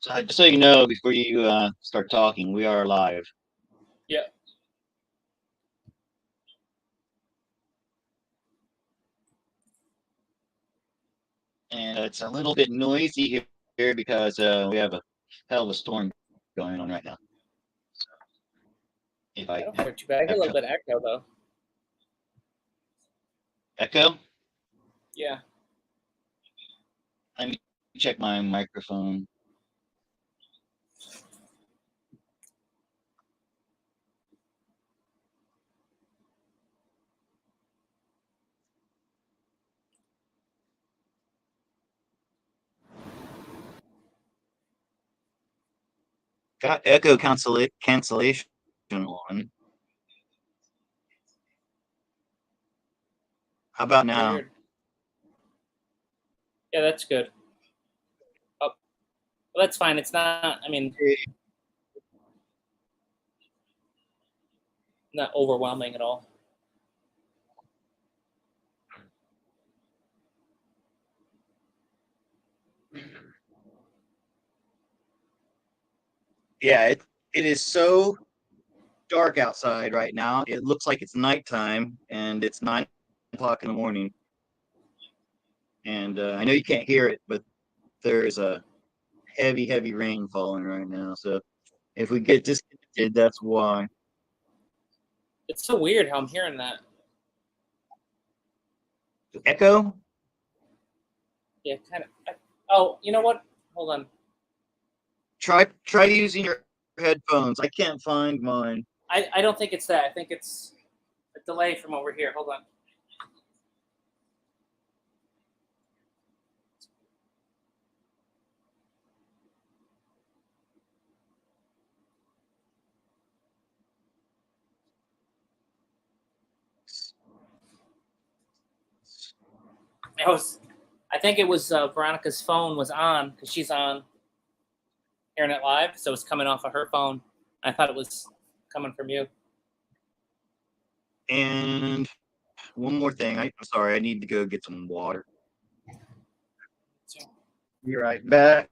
So just so you know, before you start talking, we are live, Yeah. and it's a little bit noisy here because we have a hell of a storm going on right now. If I I don't hear too bad. I hear a little bit of echo though. echo, Yeah. let me check my microphone. Got echo cancellation on. How about now? Weird. Yeah, that's good. Oh, well, that's fine. It's not. I mean, not overwhelming at all. Yeah, it is so dark outside right now. It looks like it's nighttime, and it's 9 o'clock in the morning. And I know you can't hear it, but there's a heavy rain falling right now. So if we get disconnected, that's why. It's so weird how I'm hearing that. Echo? Yeah, kind of. Oh, you know what? Hold on. Try using your headphones. I can't find mine. I don't think it's that. I think it's a delay from over here. Hold on. I think it was Veronica's phone was on because she's on Internet Live, so it's coming off of her phone. I thought it was coming from you. And one more thing. I'm sorry. I need to go get some water. Be right back.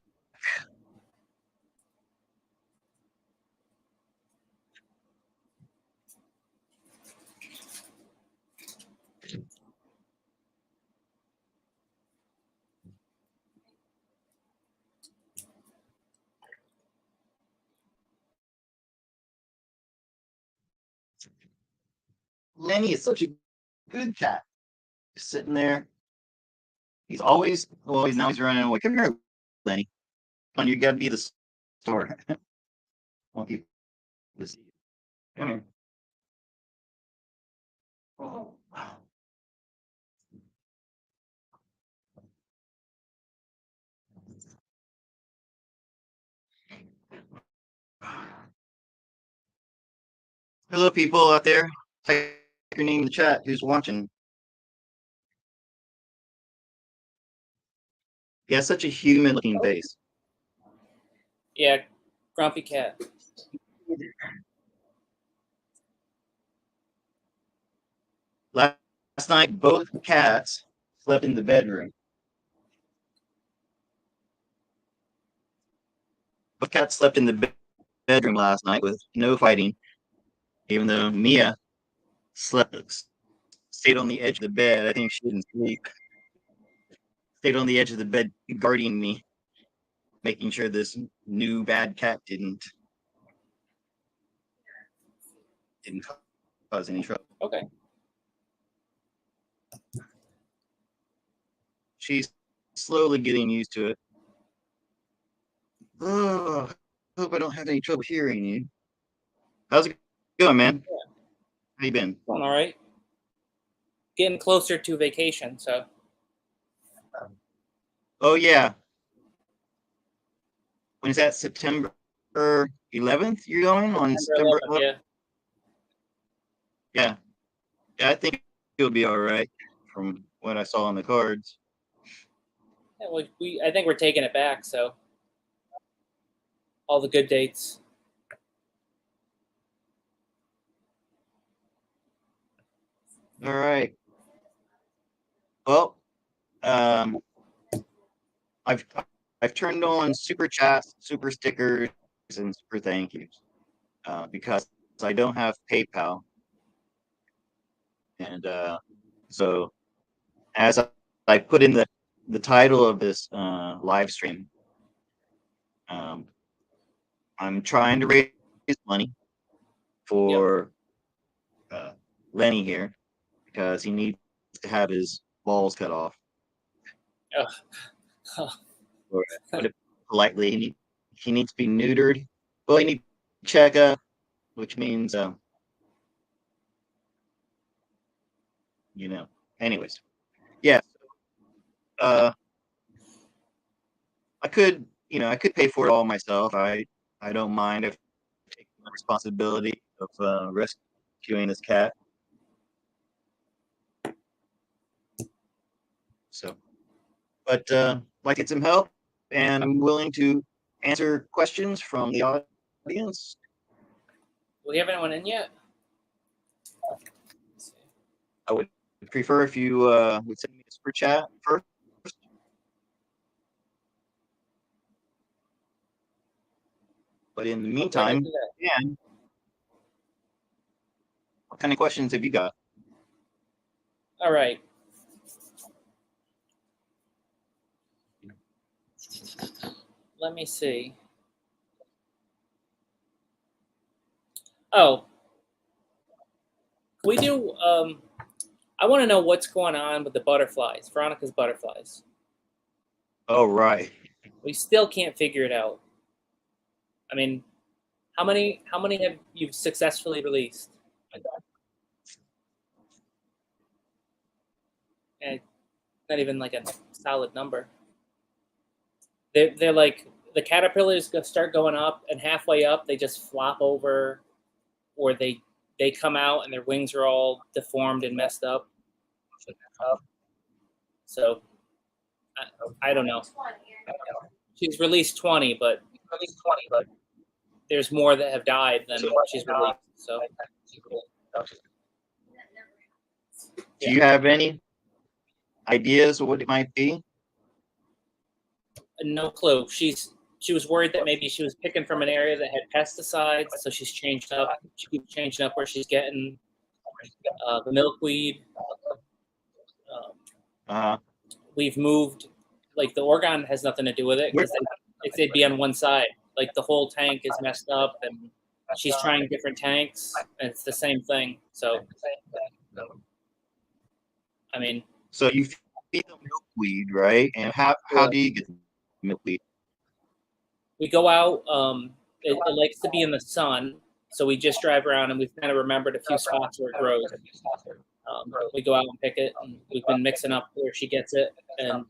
Lenny is such a good cat. Just sitting there. He's always, well, he's running away. Come here, Lenny. Come on, you gotta be the store. I want people to see you. Come here. Oh, wow. Hello, people out there. Type your name in the chat. Who's watching? He has such a human-looking face. Yeah, grumpy cat. Last night, both cats slept in the bedroom. Both cats slept in the bedroom last night with no fighting, even though Mia stayed on the edge of the bed. I think she didn't sleep. Stayed on the edge of the bed, guarding me, making sure this new bad cat didn't cause any trouble. Okay. She's slowly getting used to it. Oh, hope I don't have any trouble hearing you. How's it going, man? Yeah. How you been? Going all right. Getting closer to vacation, so. Oh yeah. When is that? September 11th? You're going on September 11th? Yeah. Yeah. Yeah, I think it'll be all right from what I saw on the cards. Yeah, well, I think we're taking it back, so all the good dates. All right. Well, I've I've turned on super chats, super stickers, and super thank yous because I don't have PayPal, and so as I put in the title of this live stream, um, I'm trying to raise money for Lenny here because he needs to have his balls cut off. Oh. Or put it politely, he needs to be neutered. Well, he needs checkup, which means Anyways, yeah. I could pay for it all myself. I don't mind if I take the responsibility of rescuing this cat. So, but like get some help, and I'm willing to answer questions from the audience. Do we have anyone in yet? I would prefer if you would send me a super chat first. But in the meantime, Dan, what kind of questions have you got? All right. Let me see. Oh, we do. I want to know what's going on with the butterflies, Veronica's butterflies. Oh, right. We still can't figure it out. I mean, how many have you successfully released? And not even like a solid number. They're like the caterpillars start going up, and halfway up they just flop over, or they come out and their wings are all deformed and messed up. So I don't know. She's released 20, but there's more that have died than she's released. So do you have any ideas of what it might be? no clue. She was worried that maybe she was picking from an area that had pesticides, so she's changed up. She keeps changing up where she's getting the milkweed. We've moved, like the organ has nothing to do with it because they'd be on one side. Like the whole tank is messed up, and she's trying different tanks, and it's the same thing. So, I mean, so you feed them milkweed, right? And how do you get milkweed? we go out. It likes to be in the sun, so we just drive around, and we've kind of remembered a few spots where it grows. We go out and pick it, and we've been mixing up where she gets it, and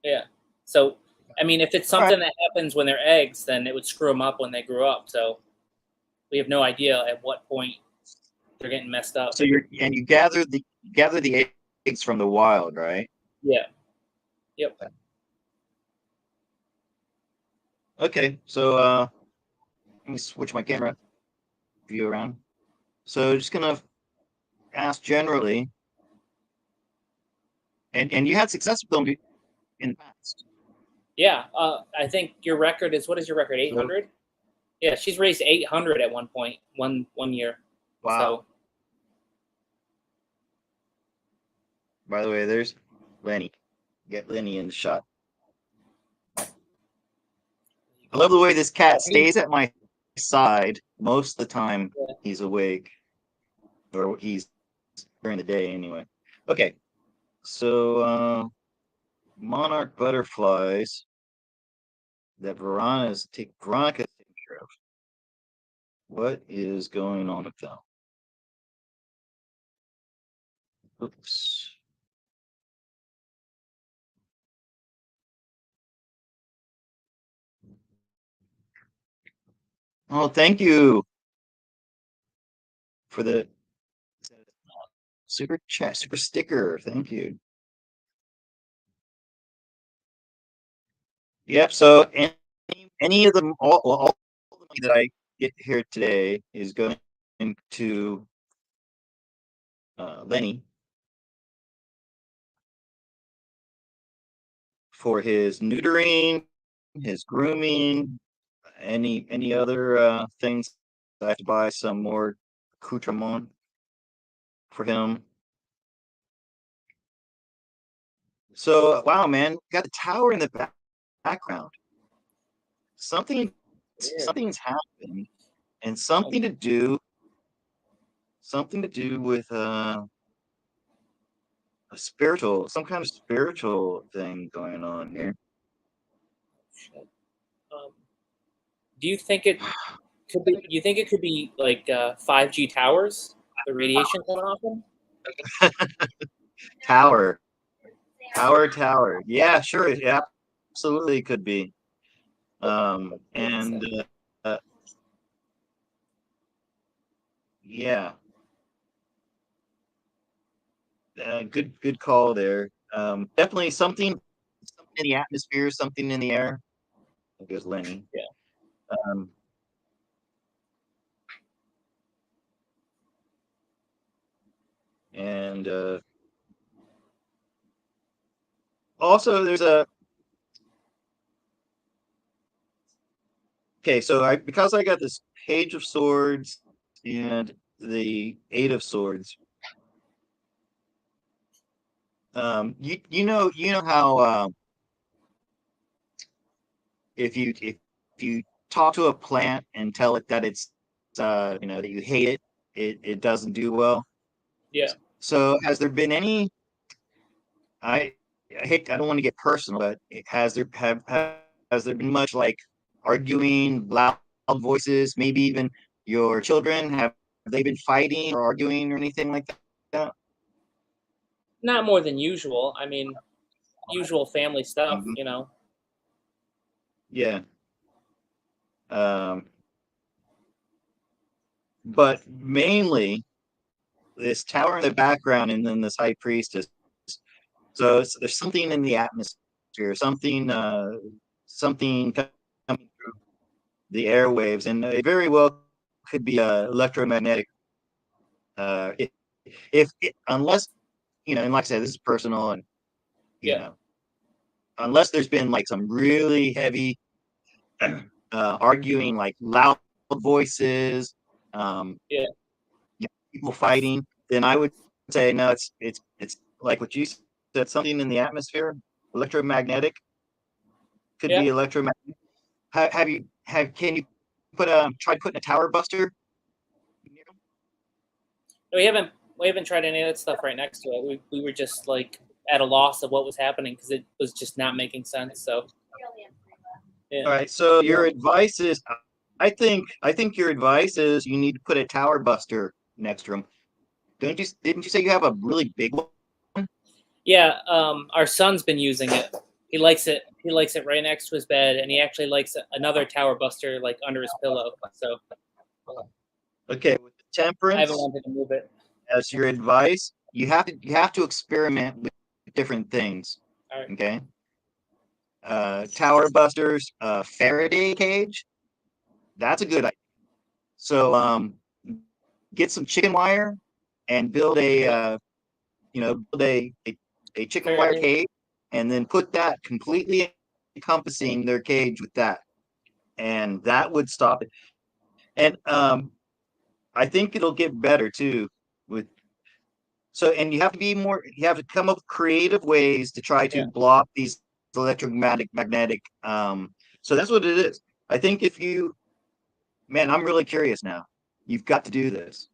yeah. So, I mean, if it's something that happens when they're eggs, then it would screw them up when they grew up. So, we have no idea at what point they're getting messed up. So you gather the eggs from the wild, right? Yeah. Yep. Okay, so let me switch my camera view around. So just gonna ask generally, and you had success with them in the past. Yeah, I think your record is, what is your record? 800. Yeah, she's raised 800 at one point, one year. Wow. So, by the way, there's Lenny. Get Lenny in the shot. I love the way this cat stays at my side most of the time he's awake, or he's during the day anyway. Okay, so monarch butterflies that Veronica's taking care of. What is going on with them? Oops. Oh, thank you for the super chat, super sticker. Thank you. Yep. So any of them, all the money that I get here today is going to Lenny for his neutering, his grooming, any other things. I have to buy some more accoutrement for him. So wow, man, got the tower in the background. Something's happened, and something to do with some kind of spiritual thing going on here. Do you think it could be? You think it could be like 5G towers? The radiation coming off them? Tower. Yeah, sure. Yeah, absolutely could be. And yeah, good call there. Definitely something in the atmosphere, something in the air. I guess Lenny. Yeah. And also there's a okay, so because I got this Page of Swords and the Eight of Swords. You know how if you talk to a plant and tell it that it's that you hate it, it doesn't do well. Yeah. So has there been any? I I don't want to get personal, but has there been much like arguing, loud voices, maybe even your children have they been fighting or arguing or anything like that? Not more than usual. I mean, usual family stuff, Mhm. you know. Yeah. Um, but mainly this tower in the background and then this high priestess. So there's something in the atmosphere, something coming through the airwaves, and it very well could be electromagnetic. Unless and like I said, this is personal, and Yeah. unless there's been like some really heavy arguing, like loud voices, Yeah. people fighting, then I would say no. It's like what you said, something in the atmosphere, electromagnetic. Could Yeah. be electromagnetic. Can you try putting a tower buster? We haven't tried any of that stuff right next to it. We were just like at a loss of what was happening because it was just not making sense. So yeah. All right. So your advice is, I think your advice is you need to put a tower buster next to him. Didn't you say you have a really big one? Yeah, our son's been using it. He likes it. He likes it right next to his bed, and he actually likes another tower buster like under his pillow. So Okay, with the I temperance haven't wanted to move it. as your advice, you have to experiment with different things. All right. Okay. Tower busters, Faraday cage. That's a good idea. So get some chicken wire and build a chicken wire Faraday. cage, and then put that completely encompassing their cage with that, and that would stop it. And I think it'll get better too. And you have to be more. You have to come up with creative ways to try to Yeah. block these electromagnetic. So that's what it is. I think man, I'm really curious now. You've got to do this.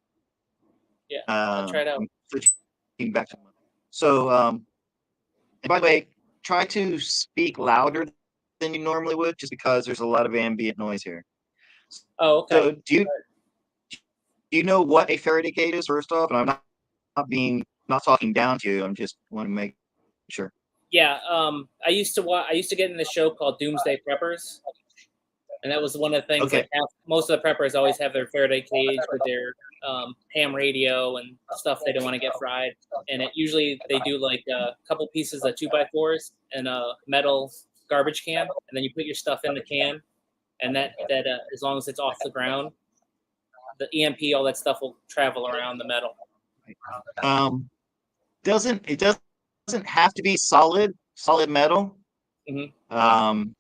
Yeah. I'll try it out. I'm switching back to so. And by the way, try to speak louder than you normally would, just because there's a lot of ambient noise here. Oh, okay. So do you know what a Faraday cage is? First off, and I'm not talking down to you. I'm just want to make sure. Yeah. I used to get in this show called Doomsday Preppers, and that was one of the things. Okay. Like most of the preppers always have their Faraday cage with their ham radio and stuff they don't want to get fried. And usually they do like a couple pieces of 2x4s and a metal garbage can, and then you put your stuff in the can, and that as long as it's off the ground, the EMP, all that stuff will travel around the metal. It doesn't have to be solid metal. Mm-hmm.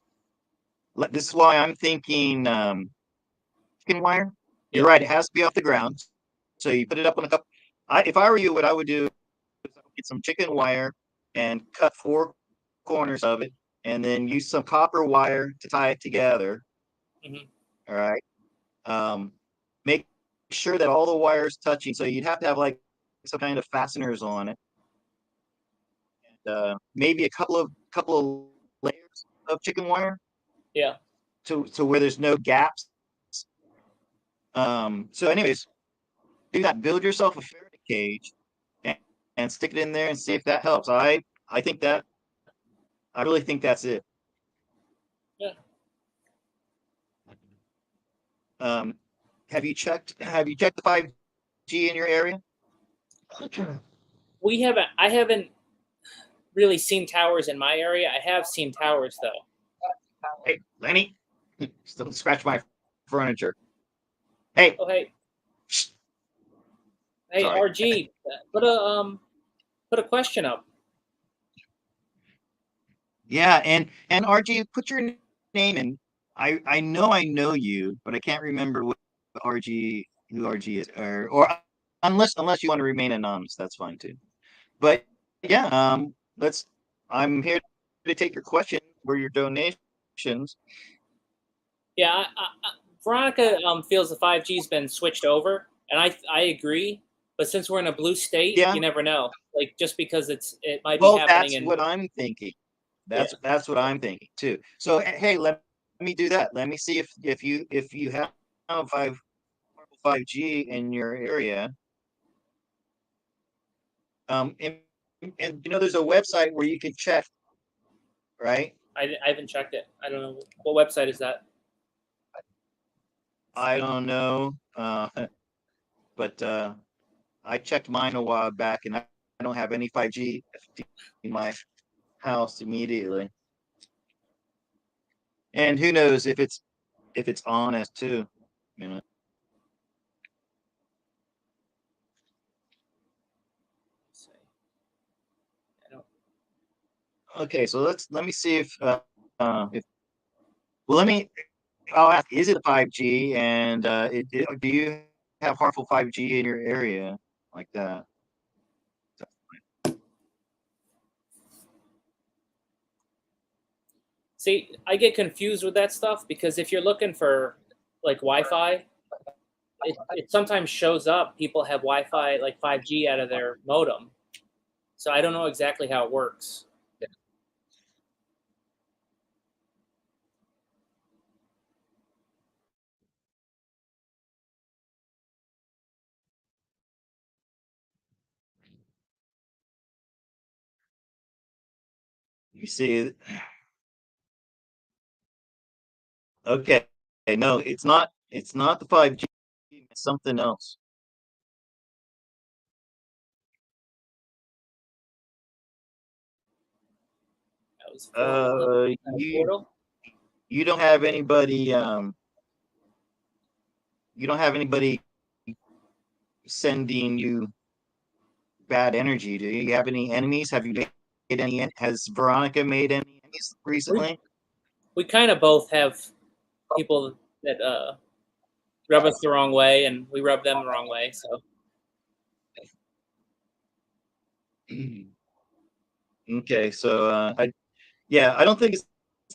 This is why I'm thinking chicken wire. You're right; it has to be off the ground. So you put it up on a cup. If I were you, what I would do is I would get some chicken wire and cut four corners of it, and then use some copper wire to tie it together. Mm-hmm. All right. Make sure that all the wires touching. So you'd have to have like some kind of fasteners on it, and maybe a couple of layers of chicken wire Yeah. to where there's no gaps. So, anyways, do that. Build yourself a Faraday cage and, and stick it in there and see if that helps. I think that I really think that's it. Yeah. Um, have you checked the 5G in your area? We haven't. I haven't really seen towers in my area. I have seen towers though. Hey, Lenny, don't scratch my furniture. Hey, Oh hey, shh, hey sorry. RG, put a question up. Yeah, and RG, put your name in. I know you, but I can't remember what RG who RG is, or unless you want to remain anonymous, that's fine too. But yeah, let's. I'm here to take your question or your donations. Yeah, Veronica feels the 5G's been switched over, and I agree. But since we're in a blue state, Yeah, you never know. Like just because it might be well, happening that's in what I'm thinking. yeah. That's what I'm thinking too. So hey, let me do that. Let me see if you have 5G in your area. And there's a website where you can check, right? I haven't checked it. I don't know what website is that. I don't know, but I checked mine a while back, and I don't have any 5G in my house immediately. And who knows if it's honest too. You know. I don't. Okay, so let me see if well let me I'll ask, is it a 5G, and do you have harmful 5G in your area like that? See, I get confused with that stuff because if you're looking for like Wi-Fi, it sometimes shows up people have Wi-Fi like 5G out of their modem. So I don't know exactly how it works. You see, okay, no, it's not the 5G, it's something else. That was Phil. That a You portal? you don't have anybody you don't have anybody sending you bad energy, do you? You have any enemies? Have you made any has Veronica made any enemies We recently? we kind of both have people that rub us the wrong way, and we rub them the wrong way. So Okay, so yeah, I don't think it's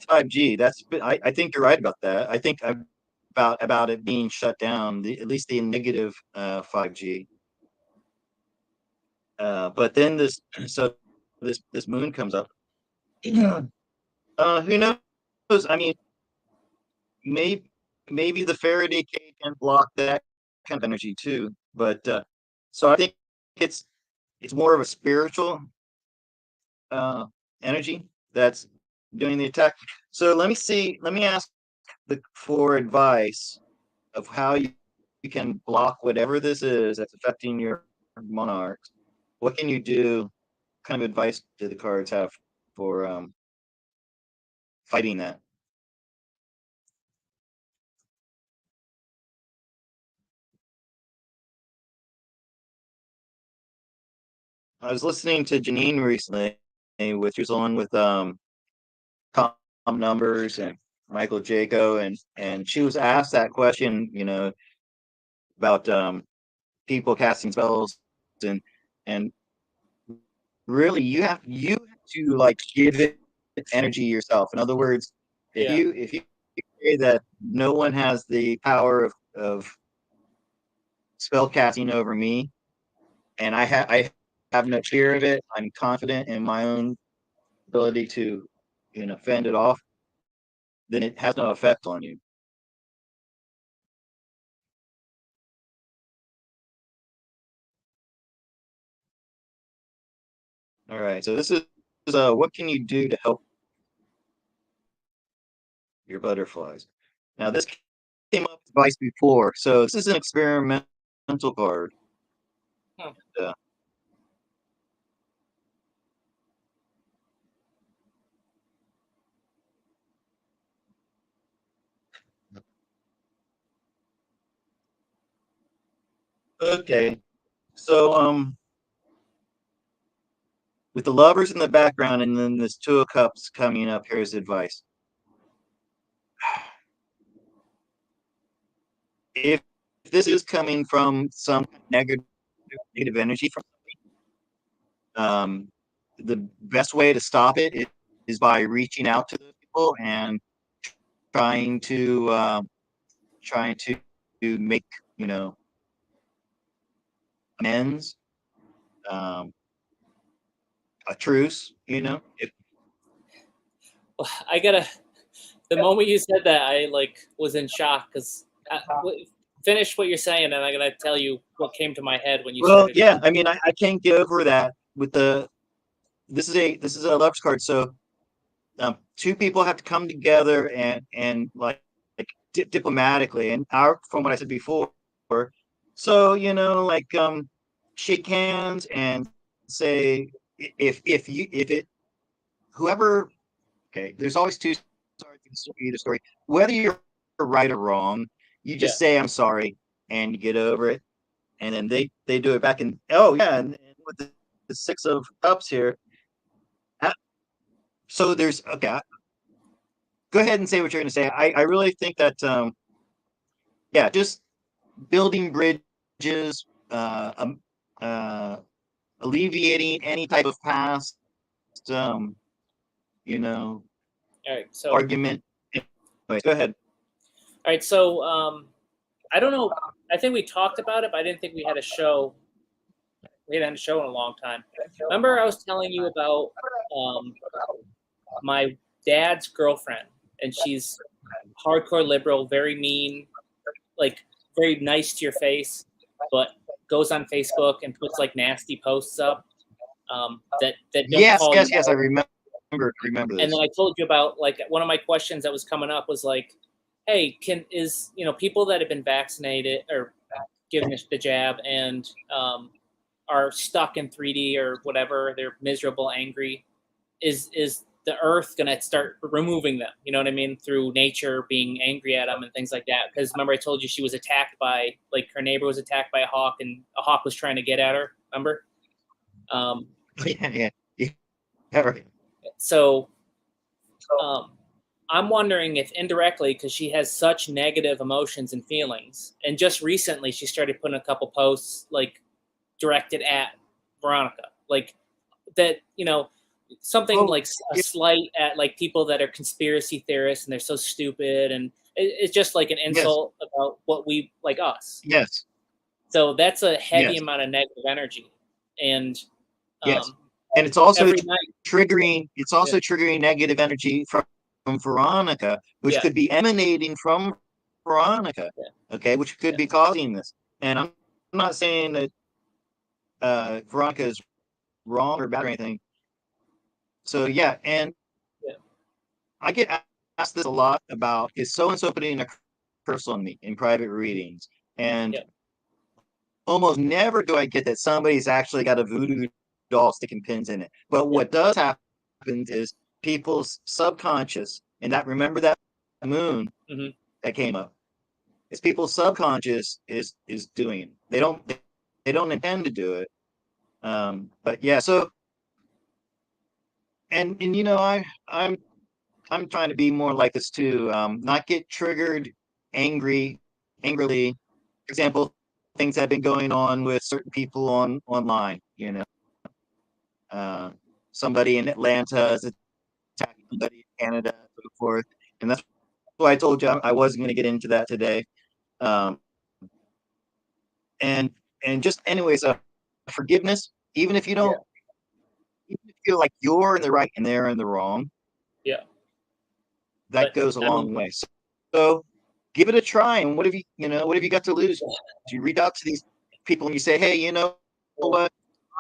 5G. I think you're right about that. I think about it being shut down, at least the negative 5G. But then this moon comes up. Who knows? I mean, maybe maybe the Faraday cage can block that kind of energy too. But so I think it's it's more of a spiritual uh, energy that's doing the attack. So let me see. Let me ask for advice of how you can block whatever this is that's affecting your monarchs. What can you do? What kind of advice do the cards have for fighting that? I was listening to Janine recently, which was on with Tom Numbers and Michael Jaco, and she was asked that question, about people casting spells, and really you have to like give it energy yourself. In other words, if you say that no one has the power of spell casting over me, and I have no fear of it, I'm confident in my own ability to fend it off, then it has no effect on you. All right, so this is what can you do to help your butterflies? Now this came up twice before, so this is an experimental card. Hmm. And, okay, so with the lovers in the background and then this two of cups coming up, here's advice. If this is coming from some negative energy from the best way to stop it is by reaching out to those people and trying to trying to make amends, um, a truce. If Well, I gotta. The moment you said that, I like was in shock because finish what you're saying, and I'm gonna tell you what came to my head when you well, started. yeah, I mean, I can't get over that with the this is a lover's card, so two people have to come together and like diplomatically, and from what I said before, so like shake hands and say if it whoever, okay, there's always two sides to either story, whether you're right or wrong, you Yeah. just say I'm sorry and you get over it, and then they do it back, and oh yeah, and with the six of cups here, so there's okay, go ahead and say what you're going to say. I really think that yeah, just building bridges, uh, alleviating any type of past you know All right. So all argument. Anyway, go ahead. right. So I don't know. I think we talked about it, but I didn't think we had a show. We hadn't had a show in a long time. Remember, I was telling you about um, my dad's girlfriend, and she's hardcore liberal, very mean, like very nice to your face, but goes on Facebook and puts like nasty posts up that don't Yes, call you yes, yes, I out. remember And then this. I told you about like one of my questions that was coming up was like, hey, people that have been vaccinated or given the jab and are stuck in 3D or whatever, they're miserable, angry, is the earth going to start removing them, you know what I mean, through nature being angry at them and things like that? Because remember I told you she was attacked by, like, her neighbor was attacked by a hawk and a hawk was trying to get at her, remember? Yeah, yeah, yeah, right. So um, I'm wondering if indirectly, because she has such negative emotions and feelings, and just recently she started putting a couple posts like directed at Veronica, like that, something Well, like a slight at like people that are conspiracy theorists and they're so stupid, and it's just like an yes, insult about what we like us. yes, So that's a heavy yes, amount of negative energy, and yes, um, and it's also every night, triggering. It's yeah, also triggering negative energy from Veronica, which yeah, could be emanating from Veronica. yeah, Okay, which could yeah, be causing this. And I'm not saying that Veronica is wrong or bad or anything. So yeah, and yeah, I get asked this a lot about, is so and so putting a curse on me in private readings, and yeah, almost never do I get that somebody's actually got a voodoo doll sticking pins in it. But yeah, what does happen is people's subconscious, and that, remember that moon hmm, that came up, it's people's subconscious is doing it. They don't intend to do it. But yeah, so and I'm I'm trying to be more like this too. Not get triggered, angrily. For example, things have been going on with certain people online. Uh, somebody in Atlanta is attacking somebody in Canada, and so forth. And that's why I told you I wasn't going to get into that today. Um, and just anyways, forgiveness, even if you don't, even if you feel like you're in the right and they're in the wrong, Yeah. that goes a long way. So give it a try. And what have you got to lose? You reach out to these people and you say, hey, you know what?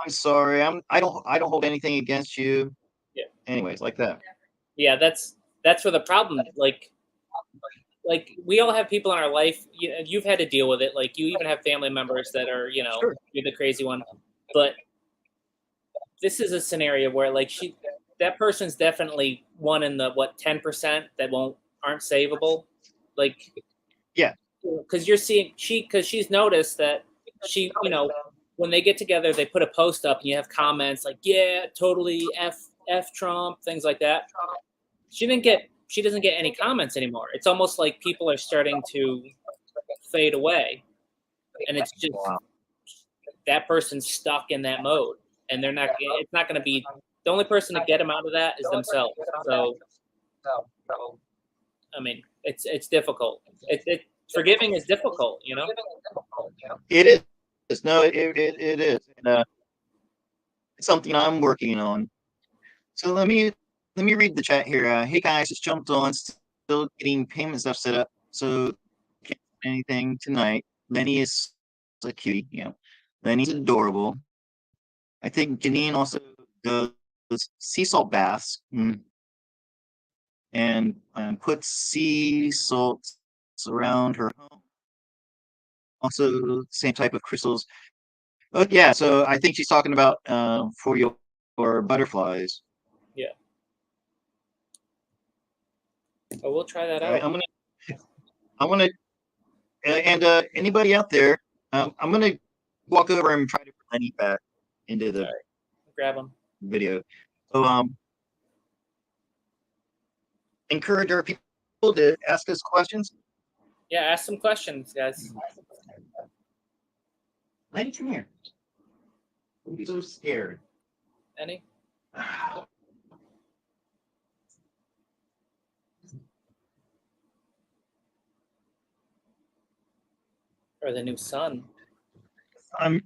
I'm sorry. I don't hold anything against you. Yeah. Anyways, like that. Yeah, that's where the problem. Like we all have people in our life. You've had to deal with it. Like you even have family members that are, Sure. you're the crazy one. But this is a scenario where like that person's definitely one in the 10% that aren't savable. Like, Yeah. because you're seeing because she's noticed that when they get together they put a post up and you have comments like, yeah, totally f Trump, things like that. She doesn't get any comments anymore. It's almost like people are starting to fade away, and it's just Wow. that person's stuck in that mode, and it's not going to be the only person to get them out of that is themselves. So I mean, it's difficult. Forgiving is difficult. It is. No, it is. And, it's something I'm working on. So let me read the chat here. Hey guys, just jumped on. Still getting payment stuff set up. So can't do anything tonight. Lenny is a cutie. Lenny's adorable. I think Janine also does sea salt baths. And puts sea salts around her home. Also, same type of crystals. Oh yeah, so I think she's talking about for your butterflies. Yeah. Oh, we'll try that All out. right, I'm gonna, and anybody out there, I'm gonna walk over and try to bring Lenny back into the grab him video. So encourage our people to ask us questions. Yeah, ask some questions, guys. Lenny, come here. Don't be so scared. Any? Or the new son. I'm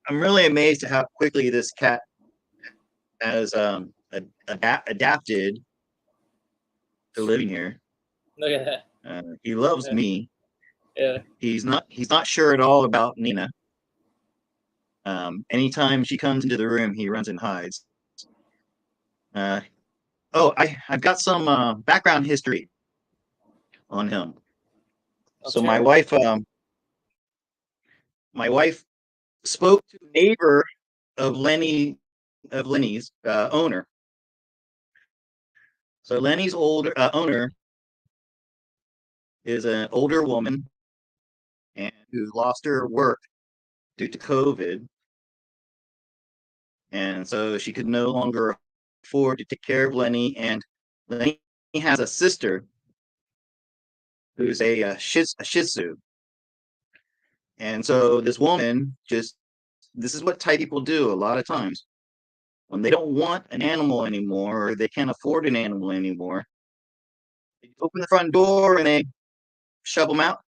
really amazed at how quickly this cat has adapted to living here. Look at that. He loves me. Yeah. He's not sure at all about Nina. Anytime she comes into the room, he runs and hides. I've got some background history on him. So my wife spoke to a neighbor of Lenny's owner. So Lenny's owner is an older woman and who lost her work due to COVID. And so she could no longer afford to take care of Lenny. And Lenny has a sister who's a Shih Tzu. And so this woman this is what Thai people do a lot of times. When they don't want an animal anymore or they can't afford an animal anymore, they open the front door and they shove them out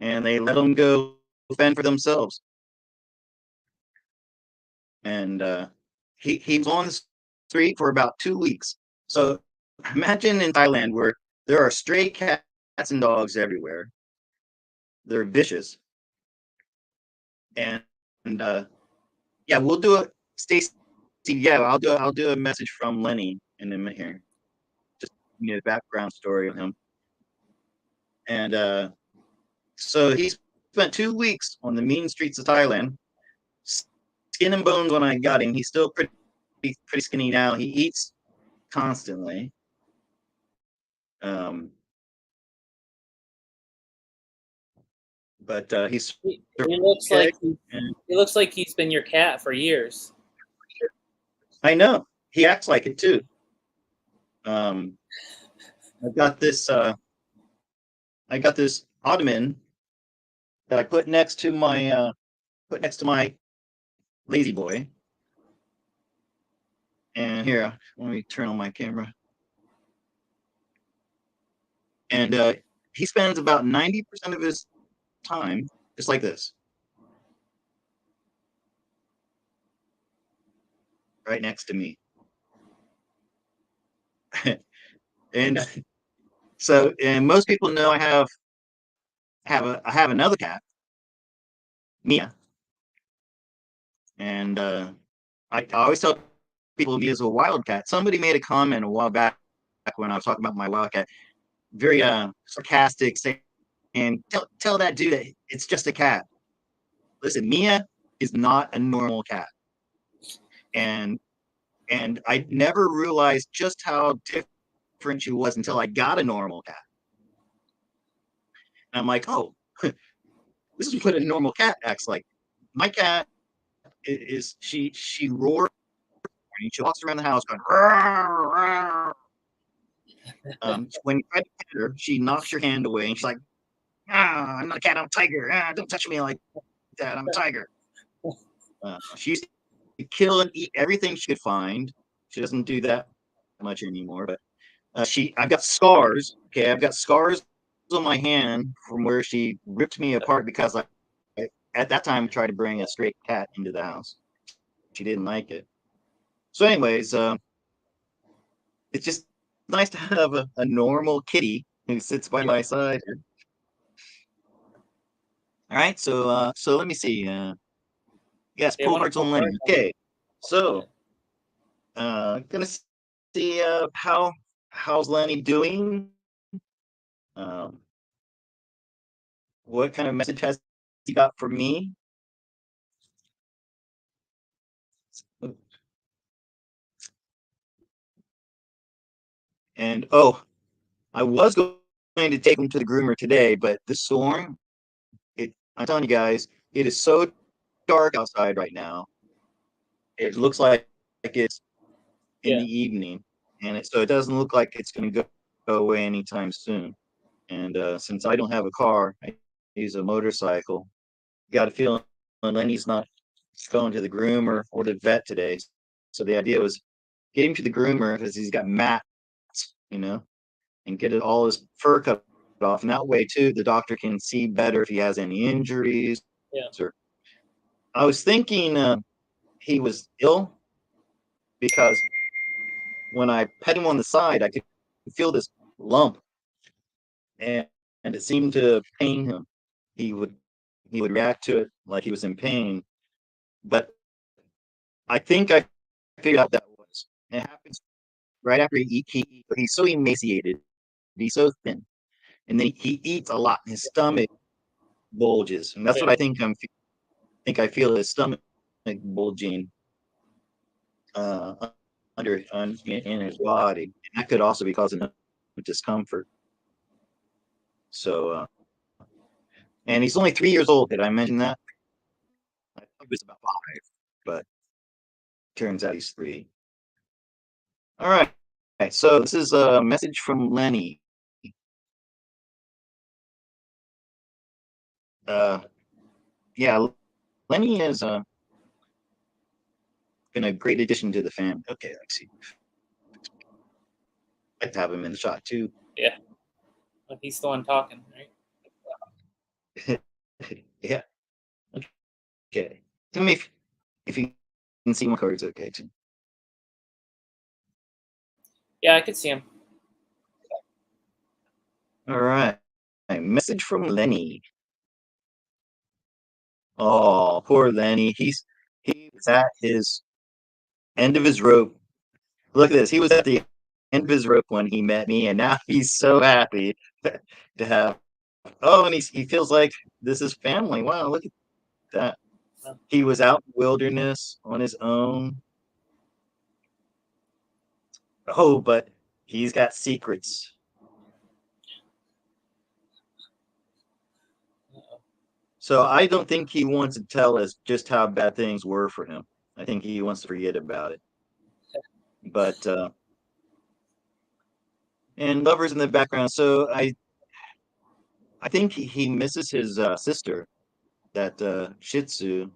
and they let them go fend for themselves. And he was on the street for about 2 weeks. So imagine in Thailand where there are stray cats and dogs everywhere. They're vicious. And yeah, we'll do it. Stacy, yeah, I'll do a message from Lenny in a minute here. Just give me a background story of him. And so he spent 2 weeks on the mean streets of Thailand. Skin and bones when I got him. He's still pretty skinny now. He eats constantly. But he looks like he's been your cat for years. I know. He acts like it too. I got this ottoman that I put next to my lazy boy. And here, let me turn on my camera. And he spends about 90% of his time just like this, right next to me. And so, and most people know I have another cat, Mia, and I always tell people Mia's a wild cat. Somebody made a comment a while back when I was talking about my wild cat, very sarcastic, saying, "And tell that dude that it's just a cat." Listen, Mia is not a normal cat, and I never realized just how different she was until I got a normal cat. And I'm like, oh, this is what a normal cat acts like. My cat is she roars. She walks around the house going. Rawr, rawr. When you try to pet her, she knocks your hand away, and she's like, "Ah, I'm not a cat. I'm a tiger. Ah, don't touch me like that. I'm a tiger." She used to kill and eat everything she could find. She doesn't do that much anymore, but I've got scars. Okay, I've got scars on my hand from where she ripped me apart because I at that time tried to bring a stray cat into the house. She didn't like it. So, anyways, it's just nice to have a normal kitty who sits by my side. All right, so let me see. Yes, They pull want to cards pull on Lenny. cards. Okay, so gonna see how's Lenny doing. Um, what kind of message has he got for me? And oh, I was going to take him to the groomer today, but the storm, I'm telling you guys, it is so dark outside right now. It looks like it's in Yeah. the evening, and so it doesn't look like it's going to go away anytime soon. And since I don't have a car, I use a motorcycle. Got a feeling Lenny's not going to the groomer or the vet today. So the idea was get him to the groomer because he's got mats, and get all his fur cut off. And that way, too, the doctor can see better if he has any injuries. Yeah. Or I was thinking he was ill because when I pet him on the side, I could feel this lump, and it seemed to pain him. He would react to it like he was in pain. But I think I figured out that was. It happens right after he's so emaciated, he's so thin, and then he eats a lot. His stomach bulges, and that's what I think I feel his stomach bulging in his body. And that could also be causing him discomfort. So, and he's only 3 years old. Did I mention that? I thought he was about 5, but turns out he's 3. All right. So this is a message from Lenny. Yeah, Lenny is been a great addition to the family. Okay, let's see. I'd like to have him in the shot too. Yeah. But he's the one talking, right? Yeah. Okay. Tell me if you can see my cards okay too. Yeah, I could see him. All right. A message from Lenny. Oh, poor Lenny. He was at his end of his rope. Look at this. He was at the end of his rope when he met me, and now he's so happy to have. Oh, and he feels like this is family. Wow, look at that. He was out in the wilderness on his own. Oh, but he's got secrets. So I don't think he wants to tell us just how bad things were for him. I think he wants to forget about it. But and lovers in the background. So I think he misses his sister, that Shih Tzu.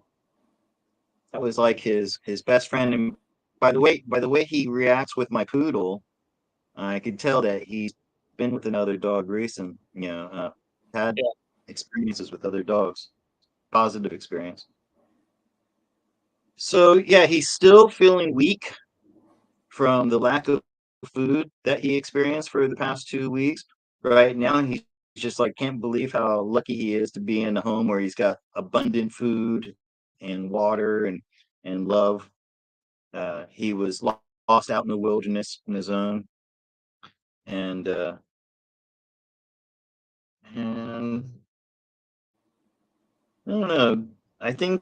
That was like his best friend. And by the way he reacts with my poodle, I could tell that he's been with another dog recent. Had Yeah. experiences with other dogs, positive experience. So yeah, he's still feeling weak from the lack of food that he experienced for the past 2 weeks. Right now, he's just like can't believe how lucky he is to be in a home where he's got abundant food and water and love. He was lost out in the wilderness on his own, and and I don't know. I think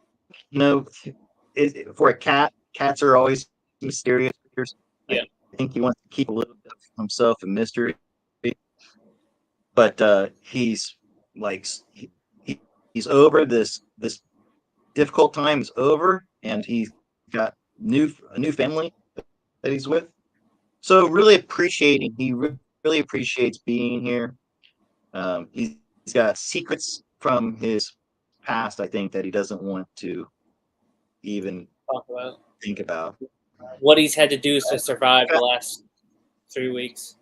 for a cat, cats are always mysterious creatures. I Yeah. think he wants to keep a little bit of himself a mystery, but he's like he's over this difficult time is over, and he's got a new family that he's with. So really appreciating he really appreciates being here. He's got secrets from his past, I think, that he doesn't want to even Talk about think about. what he's had to do to survive the last 3 weeks.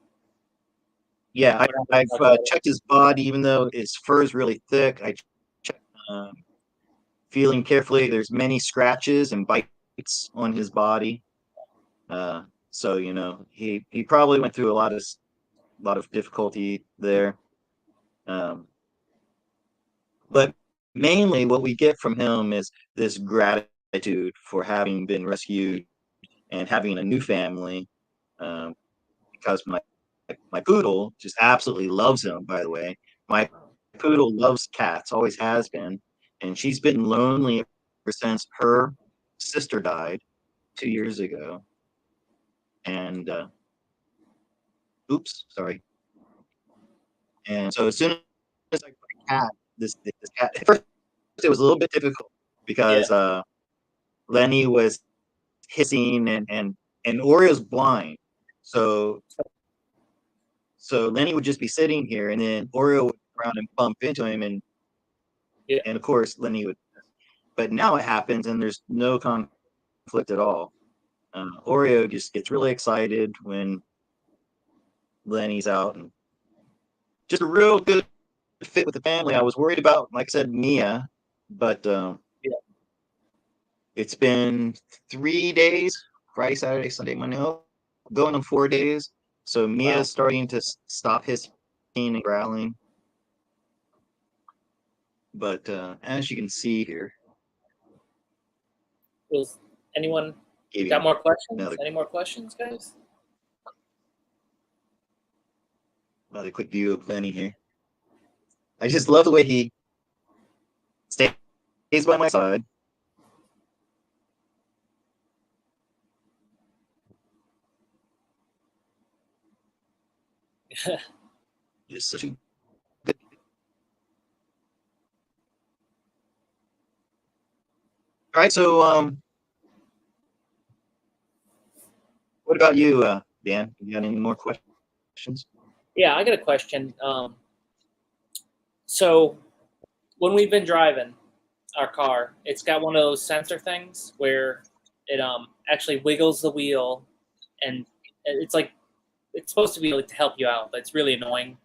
Yeah, We're not gonna I've talk about it. checked his body, even though his fur is really thick. I checked, feeling carefully. There's many scratches and bites on his body. So he probably went through a lot of difficulty there. Um, but mainly, what we get from him is this gratitude for having been rescued and having a new family. Um, because my poodle just absolutely loves him. By the way, my poodle loves cats, always has been, and she's been lonely ever since her sister died 2 years ago. And oops, sorry. And so as soon as I got a cat, this cat at first it was a little bit difficult Yeah. because Lenny was hissing and Oreo's blind, so Lenny would just be sitting here, and then Oreo would come around and bump into him, Yeah. and of course Lenny would. But now it happens, and there's no conflict at all. Oreo just gets really excited when Lenny's out, and just a real good fit with the family. I was worried about, like I said, Mia, but Yeah. it's been 3 days: Friday, Saturday, Sunday, Monday, going on 4 days. So Mia's Wow. starting to stop hissing and growling. But as you can see here, Was anyone gave got you more questions? another Any more questions, guys? another quick view of Lenny here. I just love the way he stays by my side. Just such a good. All right, so what about you, Dan? You got any more questions? Yeah, I got a question. So when we've been driving our car, it's got one of those sensor things where it actually wiggles the wheel, and it's like it's supposed to be like to help you out, but it's really annoying,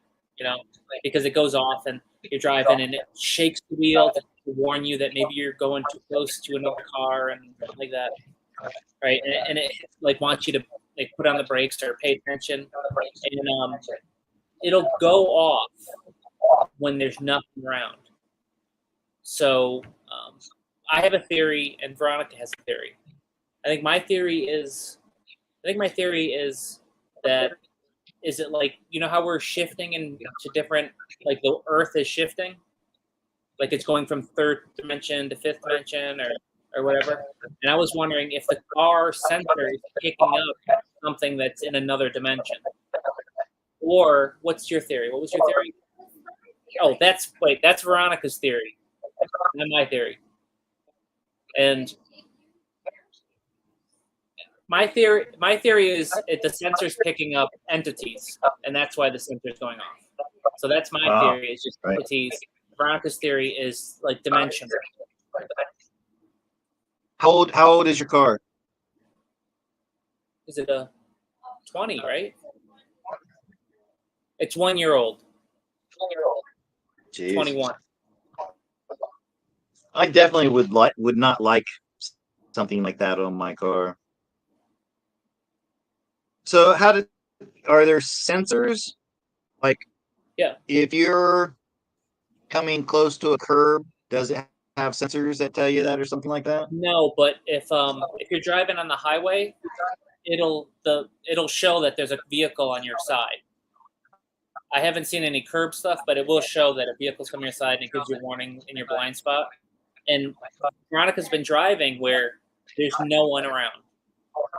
because it goes off and you're driving and it shakes the wheel to warn you that maybe you're going too close to another car and stuff like that, right? And it like wants you to like put on the brakes or pay attention, and it'll go off when there's nothing around. So I have a theory, and Veronica has a theory. I think my theory is, that is it like how we're shifting into different, like the Earth is shifting, like it's going from third dimension to fifth dimension or whatever. And I was wondering if the car sensor is picking up something that's in another dimension. Or what's your theory? What was your theory? Oh, that's Veronica's theory, not my theory. And My theory is the sensor's picking up entities, and that's why the sensor's going off. So that's my theory. It's just entities. Veronica's theory is like dimension. How old is your car? Is it a 20, right? It's 1 year old. Jeez. 21. I definitely would not like something like that on my car. So are there sensors? Like, yeah, if you're coming close to a curb, does it have sensors that tell you that or something like that? No, but if you're driving on the highway, it'll show that there's a vehicle on your side. I haven't seen any curb stuff, but it will show that a vehicle's coming your side and it gives you a warning in your blind spot. And Veronica's been driving where there's no one around,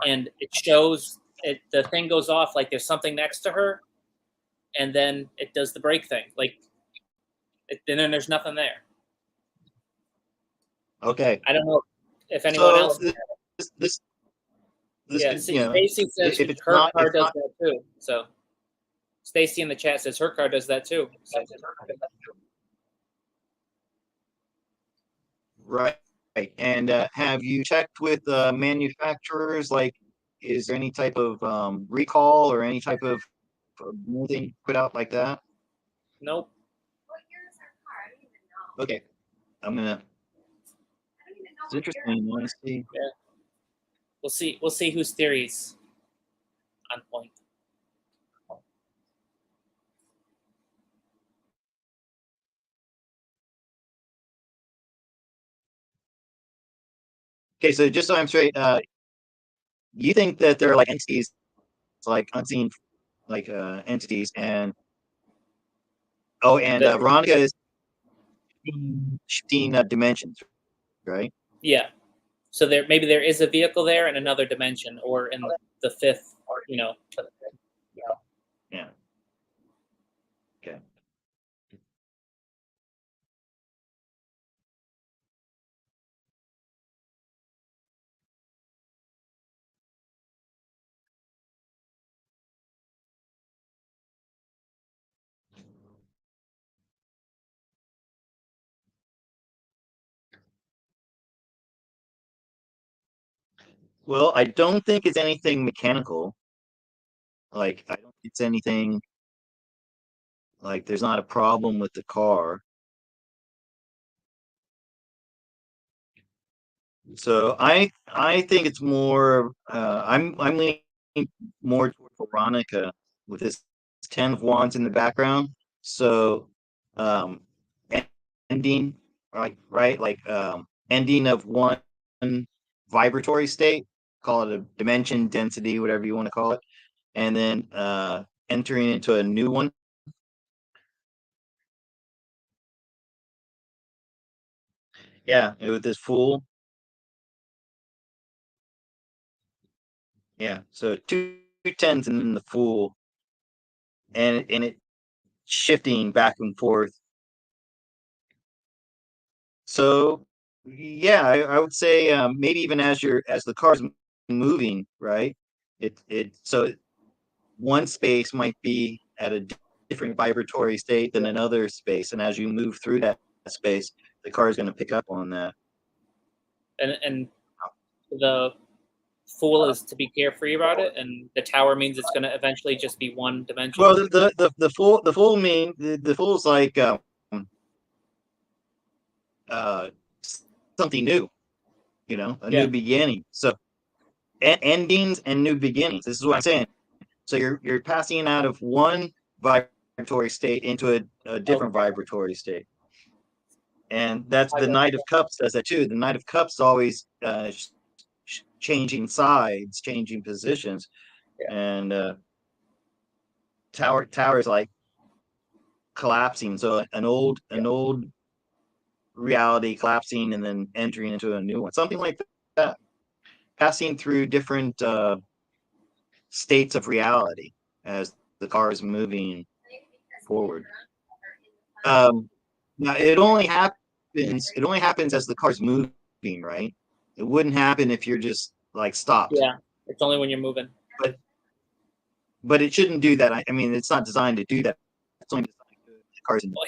and it shows it. The thing goes off like there's something next to her, and then it does the brake thing. And then there's nothing there. Okay. I don't know if anyone else. This Stacy says her car does that too. So Stacy in the chat says her car does that too. So. Right. And have you checked with manufacturers? Like, is there any type of recall or any type of thing put out like that? Nope. What year is her car? I don't even know. Okay. It's interesting. I want to see. Yeah. We'll see whose theory's on point. Okay, so just so I'm straight, you think that there are like entities, like unseen, like entities, and Veronica is shifting dimensions, right? Yeah. So maybe there is a vehicle there in another dimension, or in the fifth, Yeah. Okay. Well, I don't think it's anything mechanical. Like, I don't think it's anything like there's not a problem with the car. So I think it's more I'm leaning more toward Veronica with this 10 of wands in the background. So um ending right like ending of one vibratory state, call it a dimension, density, whatever you want to call it, and then entering into a new one. Yeah, with this Fool. Yeah, so two tens and then the Fool, and it shifting back and forth. So yeah, I would say maybe even as the car's moving, right? So one space might be at a different vibratory state than another space, and as you move through that space, the car is going to pick up on that. And the Fool is to be carefree about it, and the Tower means it's going to eventually just be one dimension. Well, the Fool's like something new, a new beginning. So endings and new beginnings. This is what I'm saying. So you're passing out of one vibratory state into a different vibratory state, and that's the Knight of Cups does that too. The Knight of Cups is always changing sides, changing positions, and Tower is like collapsing. So an old reality collapsing and then entering into a new one, something like that, passing through different states of reality as the car is moving forward. Now it only happens as the car's moving, right? It wouldn't happen if you're just like stopped. Yeah. It's only when you're moving. But it shouldn't do that. I mean, it's not designed to do that. It's only designed to cars. Well,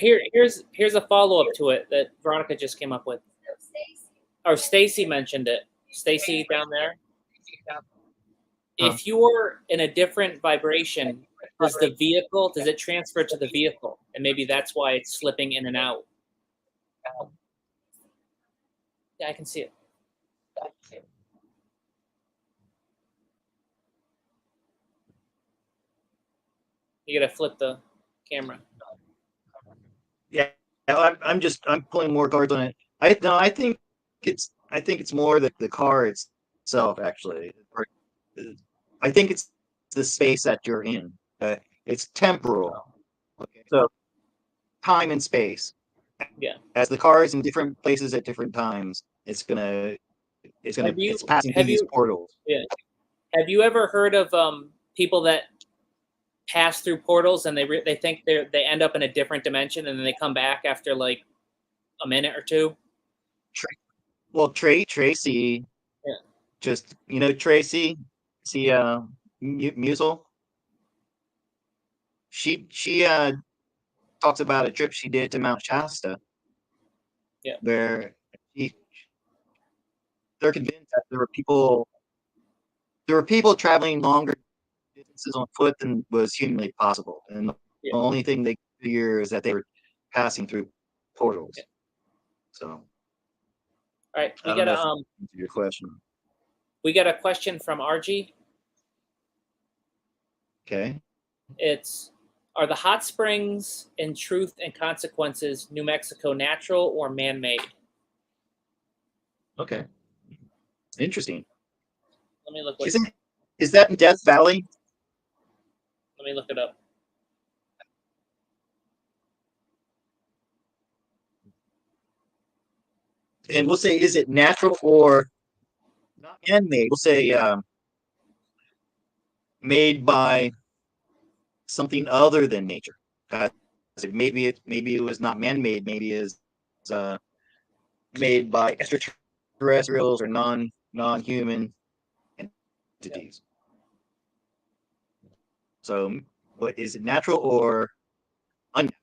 here's a follow up to it that Veronica just came up with. Or Stacy mentioned it. Stacy down there. If you're in a different vibration, does it transfer to the vehicle? And maybe that's why it's slipping in and out. Yeah, I can see it. You gotta flip the camera. Yeah, I'm pulling more cards on it. I think it's more the car itself actually. I think it's the space that you're in. It's temporal. Okay, so time and space. Yeah. As the car is in different places at different times, it's passing through these portals. Yeah. Have you ever heard of people that pass through portals and they think they end up in a different dimension and then they come back after like a minute or two? Tracy. Yeah. Just Tracy, see Musel. She talks about a trip she did to Mount Shasta. Yeah. Where they're convinced that there were people traveling longer distances on foot than was humanly possible, and the only thing they could figure is that they were passing through portals. Yeah. So, all right, we got your question. We got a question from RG. Okay. Are the hot springs in Truth and Consequences, New Mexico, natural or man-made? Okay. Interesting. Let me look. Is that in Death Valley? Let me look it up. And we'll say, is it natural or not man-made? We'll say made by something other than nature. Maybe it was not man-made. Maybe it is made by extraterrestrials or non-human entities. So, what is it, natural or unnatural?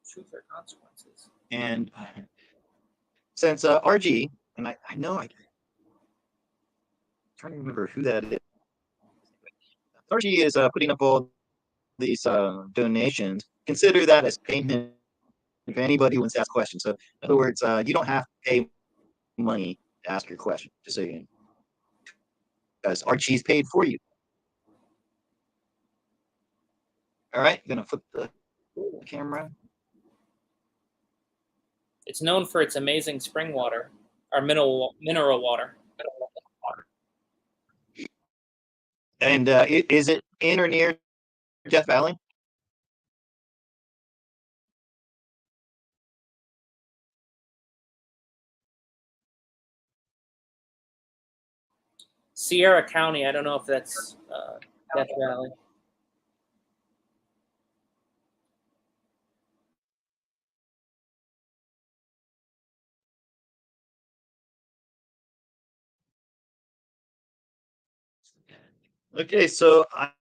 Truth or Consequences. And since RG, and I know I'm trying to remember who that is. RG is putting up all these donations. Consider that as payment if anybody wants to ask questions. So, in other words, you don't have to pay money to ask your question, just so you know, because RG's paid for you. All right, I'm gonna flip the camera. It's known for its amazing spring water, or mineral water. And is it in or near Death Valley? Sierra County. I don't know if that's Death Valley. Okay, so I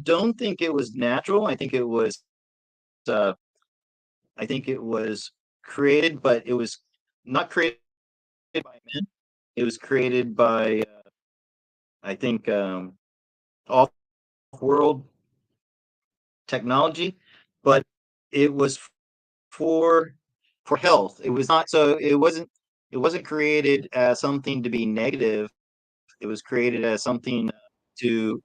don't think it was natural. I think it was created, but it was not created by men. It was created by I think off-world technology, but it was for health. It was not so. It wasn't created as something to be negative. It was created as something to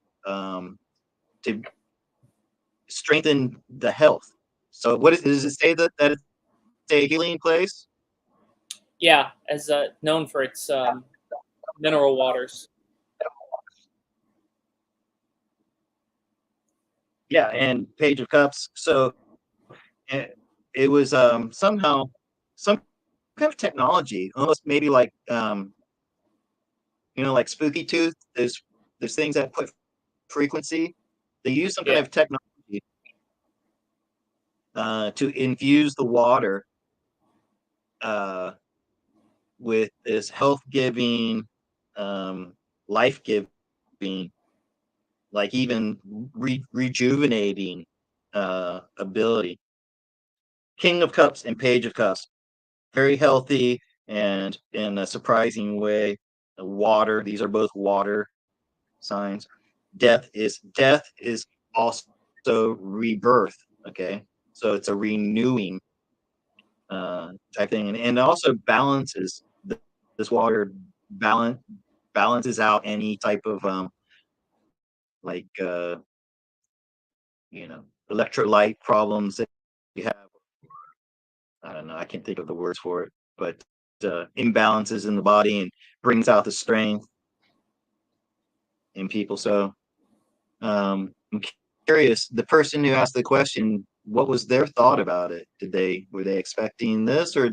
strengthen the health. So, does it say that it's a healing place? Yeah, as known for its mineral waters. Yeah, and Page of Cups. So it was somehow some kind of technology, almost maybe like like Spooky Tooth. There's things that put frequency. They use some kind of technology to infuse the water with this health giving, life giving, like even rejuvenating ability. King of Cups and Page of Cups, very healthy and in a surprising way. Water, these are both water signs. Death is also rebirth. Okay, so it's a renewing type thing, and it also balances this water balances out any type of like electrolyte problems that you have. I don't know, I can't think of the words for it, but imbalances in the body, and brings out the strength in people. So I'm curious, the person who asked the question, what was their thought about it? Were they expecting this, or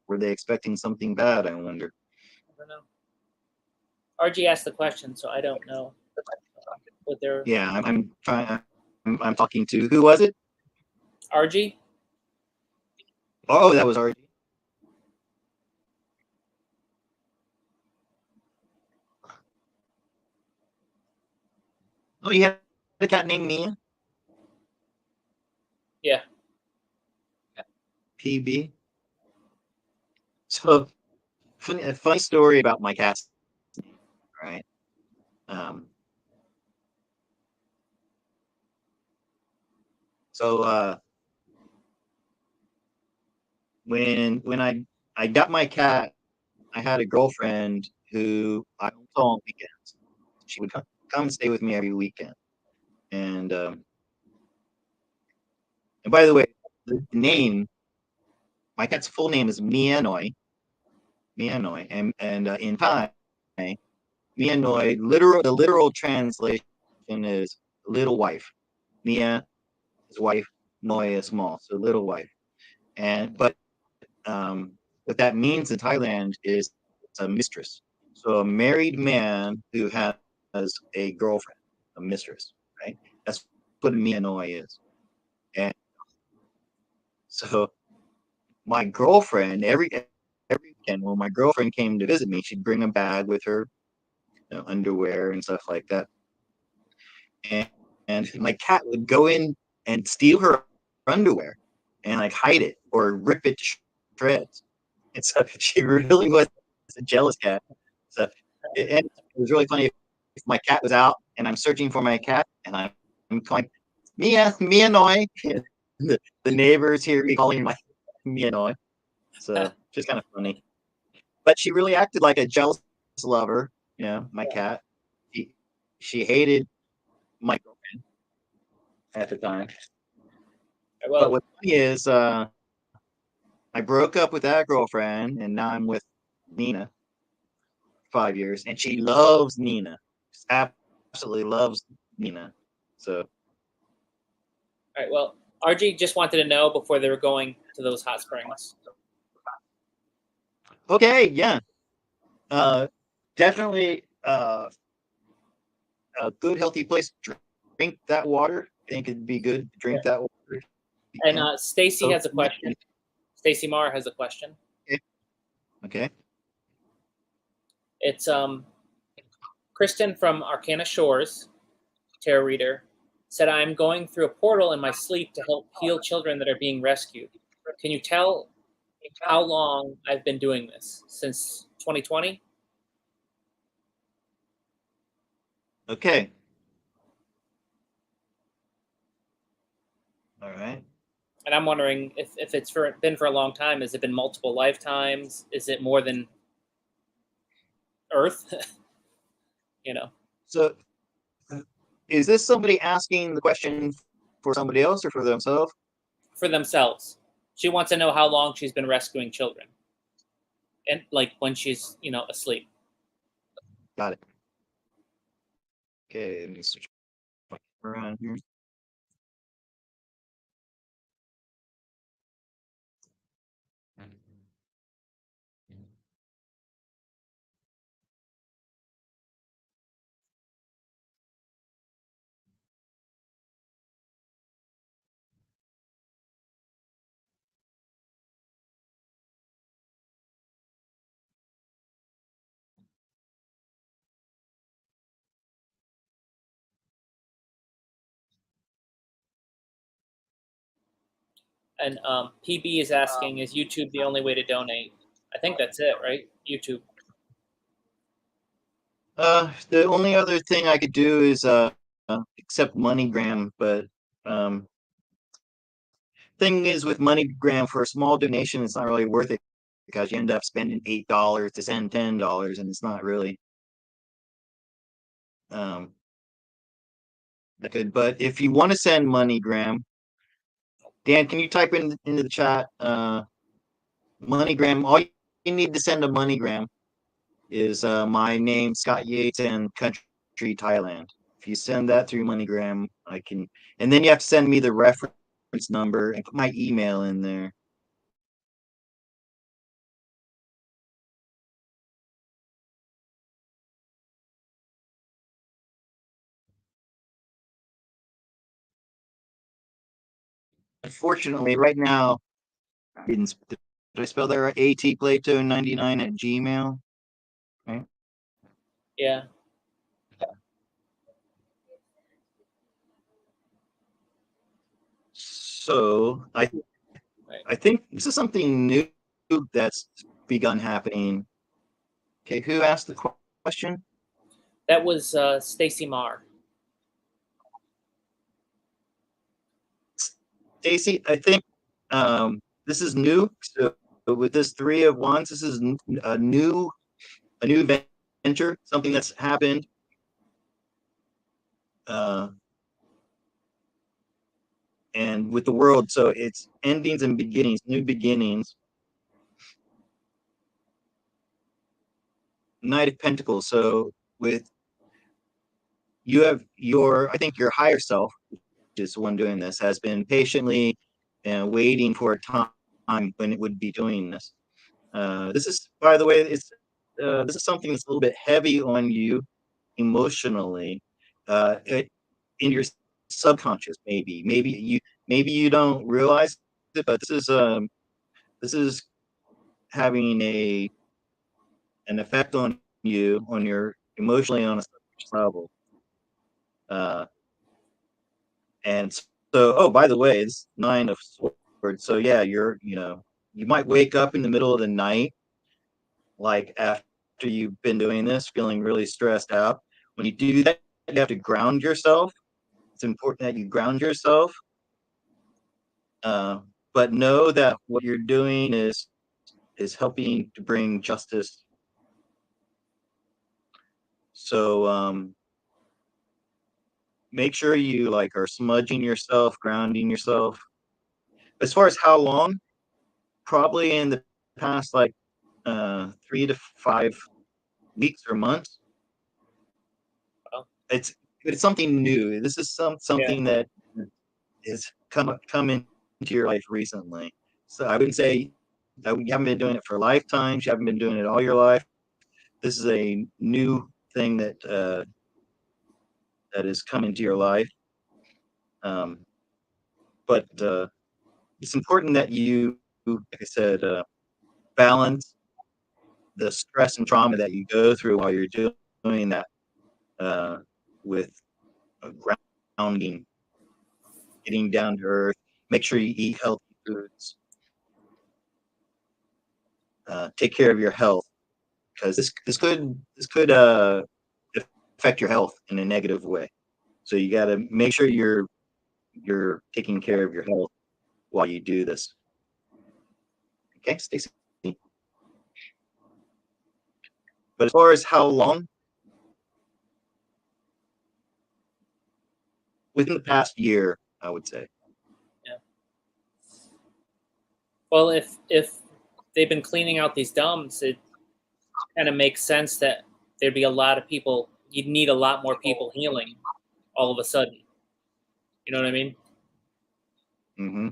were they expecting something bad? I wonder. I don't know. RG asked the question, so I don't know what they're. Yeah, I'm trying. I'm talking to, who was it? RG? Oh, that was already. Oh, you had a cat named Mia? Yeah. PB. So a funny story about my cat's name, right? Um, so when I got my cat, I had a girlfriend who I saw on weekends. She would come and stay with me every weekend. And by the way, the name, my cat's full name is Mianoi. Mianoi, and in Thai, Mianoi, the literal translation is little wife. Mia is wife, Noi is small, so little wife. And but what that means in Thailand is a mistress. So a married man who has a girlfriend, a mistress, right? That's what Mia Noi is. And so my girlfriend, every weekend when my girlfriend came to visit me, she'd bring a bag with her, underwear and stuff like that. And my cat would go in and steal her underwear and like hide it or rip it to shreds. And so she really was a jealous cat. So it was really funny. If my cat was out and I'm searching for my cat and I'm calling Mia Noi, the neighbors hear me calling my Mia Noi. So just kind of funny. But she really acted like a jealous lover. My cat. She, she hated my girlfriend at the time. But Well, what's funny is I broke up with that girlfriend, and now I'm with Nina 5 years, and she loves Nina. Just absolutely loves Nina. So all right. Well, RG just wanted to know before they were going to those hot springs. okay, yeah, definitely a good healthy place. Drink that water. I think it'd be good to drink that water. And Stacy has a Hopefully- question. Stacy Marr has a question. Okay. It's Kristen from Arcana Shores, tarot reader, said, I'm going through a portal in my sleep to help heal children that are being rescued. Can you tell how long I've been doing this? Since 2020? Okay. All right. And I'm wondering if it's been for a long time. Has it been multiple lifetimes? Is it more than Earth? So, is this somebody asking the question for somebody else or for themselves? For themselves. She wants to know how long she's been rescuing children. And like when she's, asleep. Got it. Okay, let me switch around here. And PB is asking, is YouTube the only way to donate? I think that's it, right? YouTube. The only other thing I could do is accept MoneyGram, but thing is with MoneyGram, for a small donation, it's not really worth it because you end up spending $8 to send $10, and it's not really that good. But if you want to send MoneyGram, Dan, can you type into the chat MoneyGram? All you need to send a MoneyGram is my name, Scott Yates, and country Thailand. If you send that through MoneyGram, I can, and then you have to send me the reference number and put my email in there. Unfortunately, right now, did I spell that right? atplato99@gmail. Right? Yeah. So I think this is something new that's begun happening. Okay, who asked the question? That was Stacy Marr. Stacy, I think this is new. So with this 3 of Wands, this is a new venture, something that's happened. And with the world, so it's endings and beginnings, new beginnings. Knight of Pentacles. So with you have I think your higher self, which is the one doing this, has been patiently waiting for a time when it would be doing this. This is, by the way, this is something that's a little bit heavy on you emotionally, in your subconscious. Maybe you don't realize it, but this is having an effect on you, on your emotionally, on a subconscious level. And so, oh, by the way, it's 9 of Swords. So yeah, you might wake up in the middle of the night, like after you've been doing this, feeling really stressed out. When you do that, you have to ground yourself. It's important that you ground yourself. But know that what you're doing is helping to bring justice. So make sure you like are smudging yourself, grounding yourself. As far as how long, probably in the past like 3 to 5 weeks or months. Oh. It's something new. This is something that has come into your life recently. So I wouldn't say that you haven't been doing it for lifetimes. You haven't been doing it all your life. This is a new thing that has come into your life. But it's important that you, like I said, balance the stress and trauma that you go through while you're doing that with grounding, getting down to earth. Make sure you eat healthy foods. Take care of your health, because this could affect your health in a negative way. So you got to make sure you're taking care of your health while you do this. Okay, Stacey. But as far as how long, within the past year, I would say. Yeah. Well, if they've been cleaning out these dumps, it kind of makes sense that there'd be a lot of people. You'd need a lot more people healing all of a sudden. You know what I mean? Mm-hmm.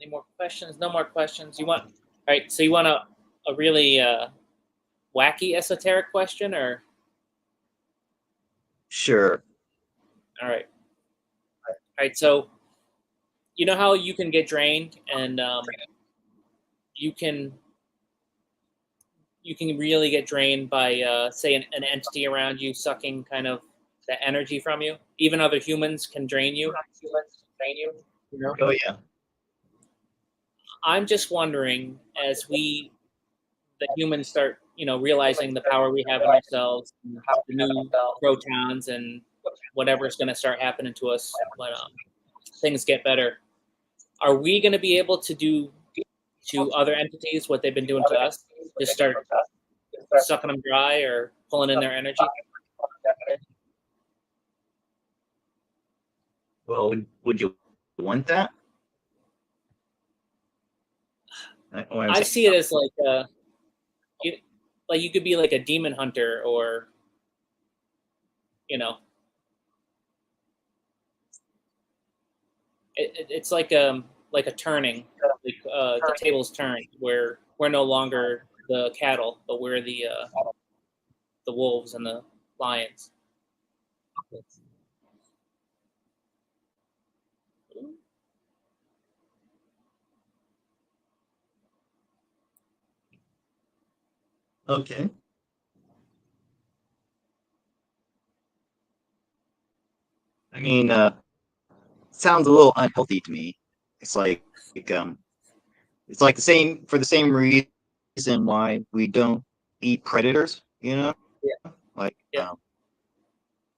Any more questions? No more questions. You want? All right. So you want a really wacky esoteric question, or? Sure. All right. All right. So you know how you can get drained, and you can you can really get drained by, say, an entity around you sucking kind of the energy from you. Even other humans can drain you. You know? Oh yeah. I'm just wondering, as the humans start, realizing the power we have in ourselves, and the new protons and whatever's going to start happening to us when things get better. Are we going to be able to do to other entities what they've been doing to us? Just start sucking them dry or pulling in their energy? Well, would you want that? I see it as you could be like a demon hunter, or you know, it's like a turning, the tables turn, where we're no longer the cattle, but we're the wolves and the lions. Okay. I mean, sounds a little unhealthy to me. It's it's like the same reason why we don't eat predators. You know, Yeah. like Yeah.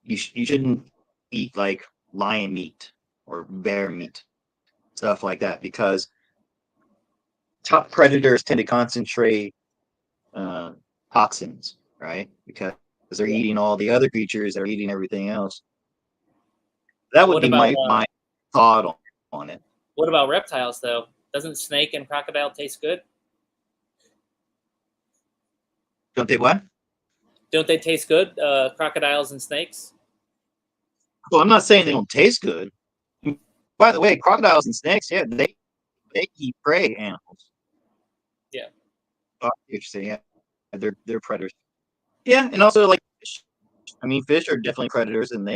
you shouldn't eat like lion meat or bear meat, stuff like that, because top predators tend to concentrate uh, toxins, right? Because they're eating all the other creatures, they're eating everything else. That would What be about my thought on it. what about reptiles though? Doesn't snake and crocodile taste good? Don't they what? Don't they taste good? Crocodiles and snakes? Well, I'm not saying they don't taste good. By the way, crocodiles and snakes, yeah, they eat prey animals. Yeah. Oh, interesting. Yeah, they're predators. Yeah, and also like fish. I mean, fish are definitely predators, and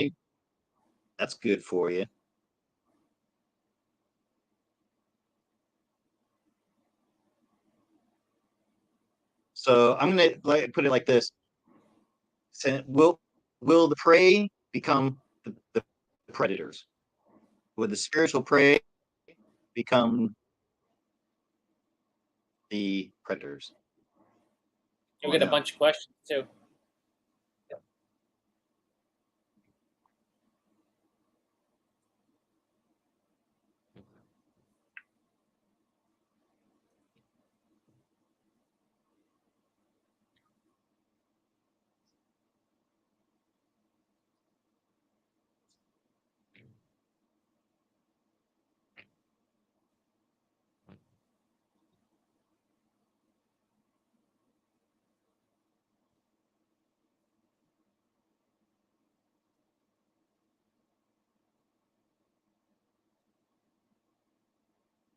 that's good for you. So I'm gonna put it like this: will the prey become the predators? Will the spiritual prey become the predators? You'll Or get a no? bunch of questions too.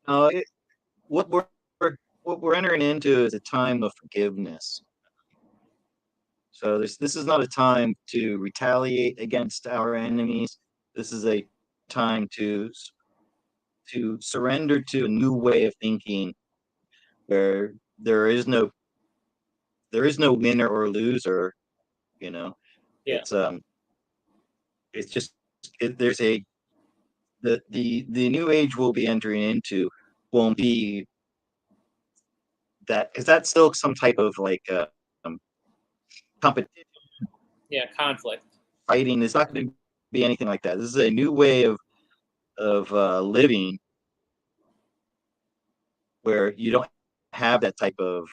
No, what we're what we're entering into is a time of forgiveness. So this is not a time to retaliate against our enemies. This is a time to surrender to a new way of thinking, where there is no winner or loser. You know, Yeah. it's just there's a the new age we'll be entering into won't be that, because that's still some type of like um, competition, Yeah. Conflict. fighting. It's not going to be anything like that. This is a new way of living, where you don't have that type of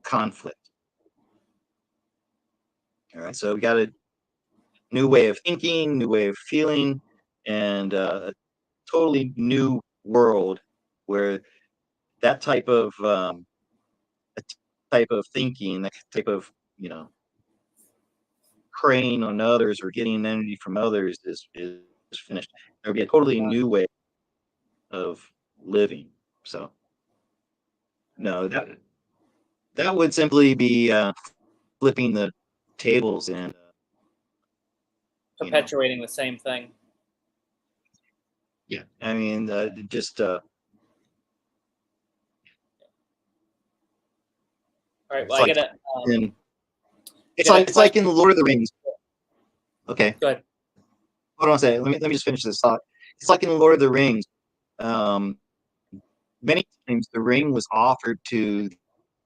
conflict. All right, so we got a new way of thinking, new way of feeling, and a totally new world where that type of thinking, that type of preying on others or getting energy from others is finished. There'll be a totally new way of living. So no, that would simply be flipping the tables and Perpetuating the same thing. yeah, I mean just All All right. Well, It's I like gotta. it's like in the Lord of the Rings. Okay, Go ahead. hold on a second. Let me just finish this thought. It's like in the Lord of the Rings. Um, many times the ring was offered to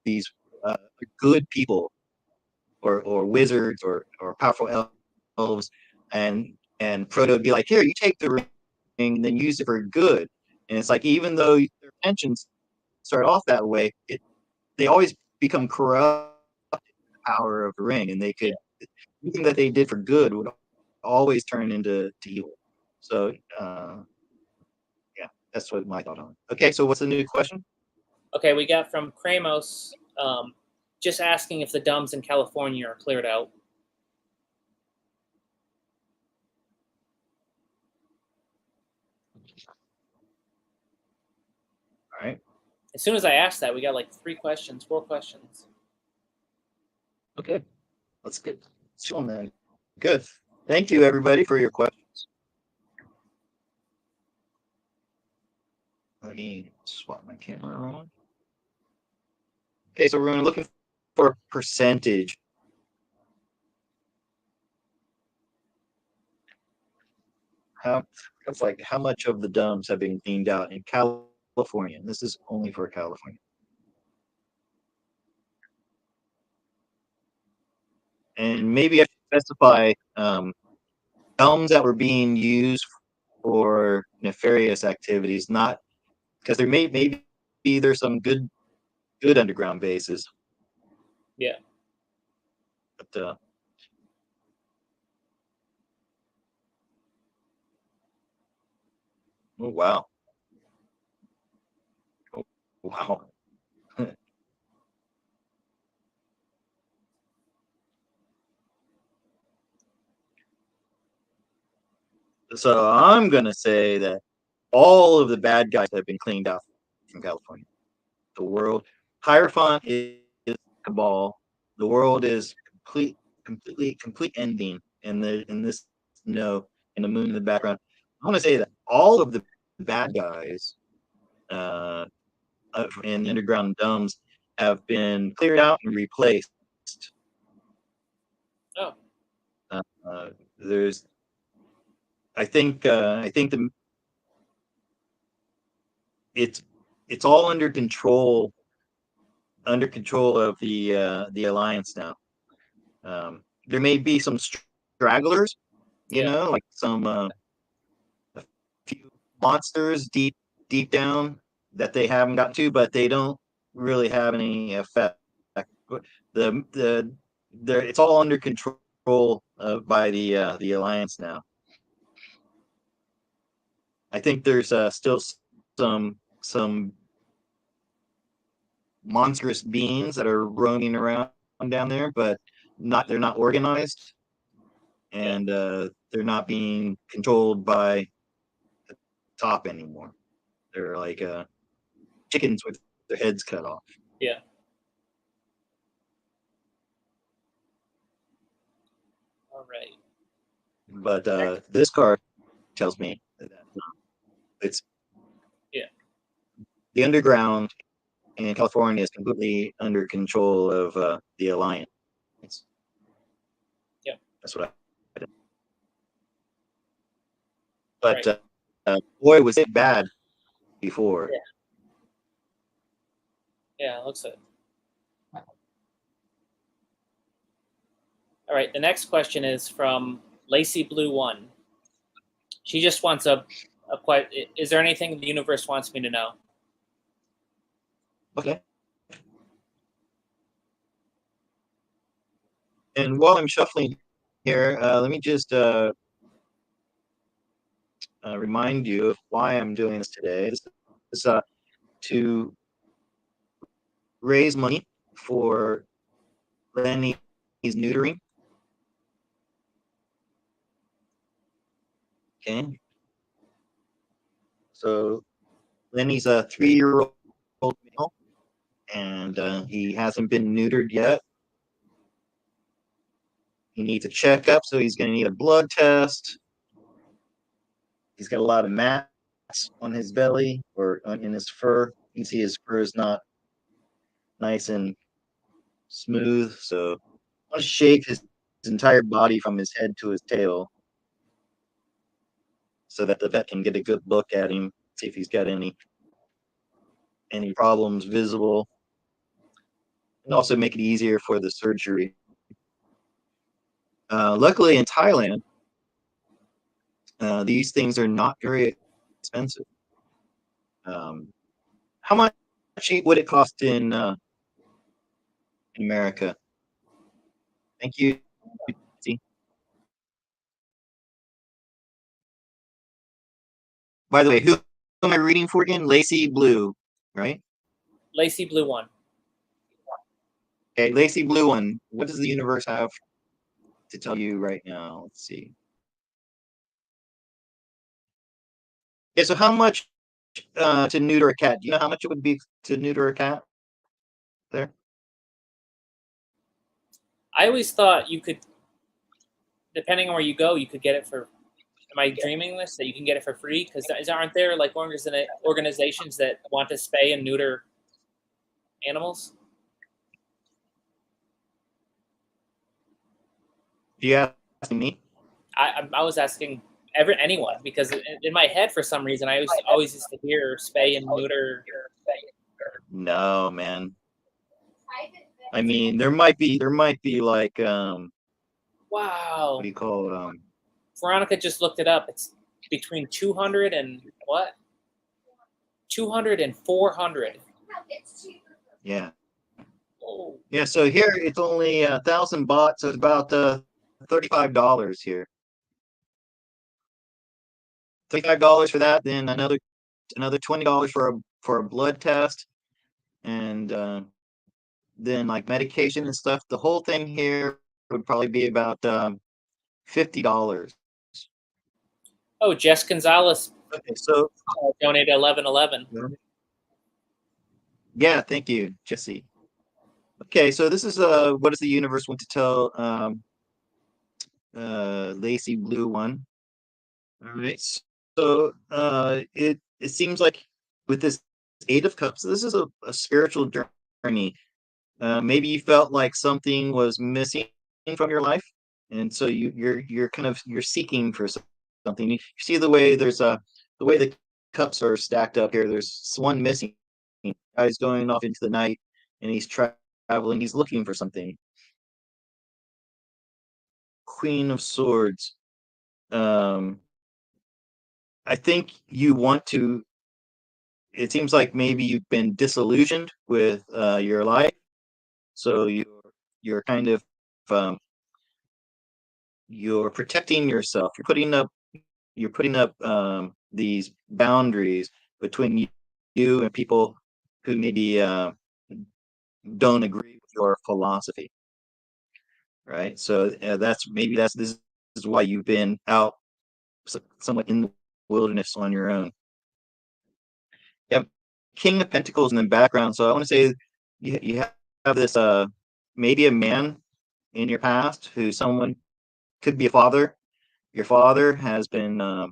these good people or wizards or powerful elves, and Frodo would be like, "Here, you take the ring, and then use it for good." And it's like even though their intentions start off that way, they always become corrupt by the power of the ring, and they could anything that they did for good would always turn into evil. So yeah, that's what my thought on it. Okay, so what's the new question? Okay, we got from Kramos, just asking if the dumbs in California are cleared out. All right. As soon as I asked that, we got like 4 questions. Okay. Let's get on then. Good. Thank you, everybody, for your questions. Let me swap my camera on. Okay, so we're looking for a percentage. It's like how much of the dumps have been cleaned out in California? This is only for California. And maybe I should specify dumps that were being used for nefarious activities, not because there maybe there's some good underground bases. Yeah. But oh wow. Oh, wow. So I'm gonna say that all of the bad guys have been cleaned out from California. The world, Hierophant is cabal. The world is complete ending, and in this snow and the moon in the background. I want to say that all of the bad guys in the underground domes have been cleared out and replaced. Oh. There's, I think it's all under control of the alliance now. There may be some stragglers, like some a few monsters deep down that they haven't gotten to, but they don't really have any effect. It's all under control by the alliance now. I think there's still some monstrous beings that are roaming around down there, but they're not organized, and they're not being controlled by the top anymore. They're like chickens with their heads cut off. Yeah. All right. But this card tells me that it's the underground in California is completely under control of the alliance. Yeah. That's what I did. But boy, was it bad before. Yeah, it looks it. All right, the next question is from Lacey Blue One. She just wants is there anything the universe wants me to know? Okay. And while I'm shuffling here, let me just remind you of why I'm doing this today. This is to raise money for Lenny's neutering. Okay. So Lenny's a 3-year-old male, and he hasn't been neutered yet. He needs a checkup, so he's going to need a blood test. He's got a lot of mats on his belly or in his fur. You can see his fur is not nice and smooth. So I want to shake his entire body from his head to his tail so that the vet can get a good look at him, see if he's got any problems visible, and also make it easier for the surgery. Luckily in Thailand, these things are not very expensive. How much would it cost in America? Thank you. By the way, who am I reading for again? Lacey Blue, right? Lacy Blue one. Okay, Lacey Blue one. What does the universe have to tell you right now? Let's see. Yeah, so how much to neuter a cat? Do you know how much it would be to neuter a cat there? I always thought you could, depending on where you go, you could get it for. Am I dreaming this that you can get it for free? Because aren't there like organizations that want to spay and neuter animals? Do you ask me? I was asking anyone because in my head for some reason I always used to hear spay and neuter. No, man. I mean, there might be like Wow. what do you call it? Veronica just looked it up. It's between 200 and what? 200 and 400. Yeah. Oh. Yeah, so here it's only 1,000 baht, so it's about $35 here. $35 for that, then another $20 for a blood test, and then like medication and stuff. The whole thing here would probably be about $50. Oh, Jess Gonzalez Okay, so donated 1111. yeah, thank you, Jesse. Okay, so this is what does the universe want to tell Lacey Blue one? All right, so it seems like with this Eight of Cups, this is a spiritual journey. Maybe you felt like something was missing from your life, and so you're kind of you're seeking for something. You see the way there's the way the cups are stacked up here. There's one missing. Guy's going off into the night, and he's traveling. He's looking for something. Queen of Swords. Um, I think you want to. It seems like maybe you've been disillusioned with your life, so you're kind of um, you're protecting yourself. You're putting up these boundaries between you and people who maybe don't agree with your philosophy, right? So that's this is why you've been out somewhat in the wilderness on your own. Yeah, King of Pentacles in the background. So I want to say you have this maybe a man in your past who someone could be a father. Your father has been uh,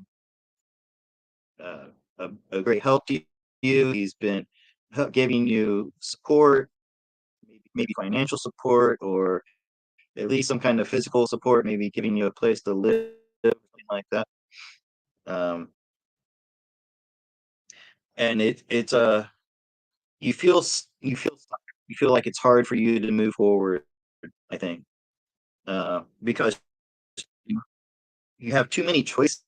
a great help to you. He's been giving you support, maybe financial support, or at least some kind of physical support, maybe giving you a place to live, something like that. Um, and it's you feel stuck. You feel like it's hard for you to move forward. I think because you have too many choices.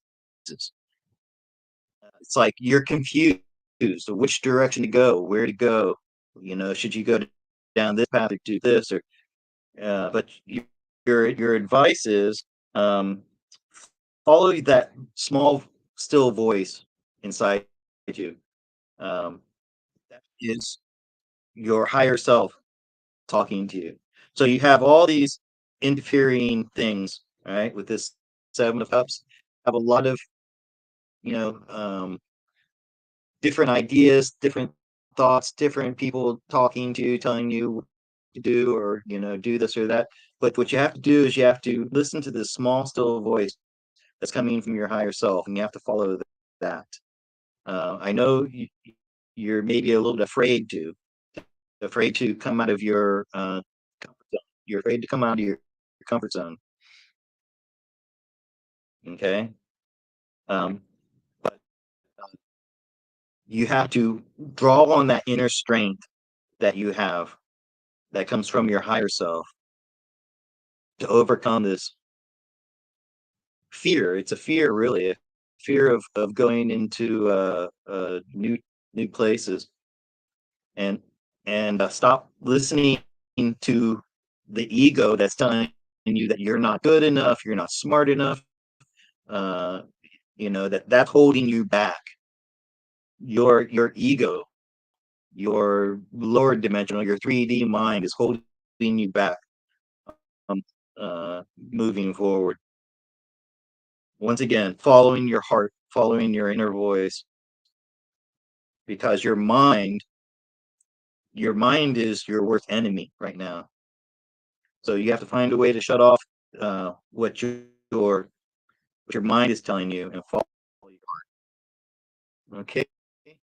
It's like you're confused of which direction to go, where to go. Should you go down this path or do this, or but your advice is follow that small, still voice inside you. That is your higher self talking to you. So you have all these interfering things, right? With this Seven of Cups, have a lot of you know different ideas, different thoughts, different people talking to you, telling you what to do, or do this or that. But what you have to do is you have to listen to this small, still voice that's coming from your higher self, and you have to follow that. I know you're maybe a little bit afraid to come out of your You're afraid to come out of your comfort zone. Okay. But you have to draw on that inner strength that you have, that comes from your higher self, to overcome this fear. It's a fear, really, a fear of going into new places, and stop listening to the ego that's telling you that you're not good enough, you're not smart enough. That's holding you back. Your ego, your lower dimensional, your 3D mind is holding you back, um, moving forward. Once again, following your heart, following your inner voice, because your mind is your worst enemy right now. So you have to find a way to shut off what your mind is telling you, and follow your heart. Okay,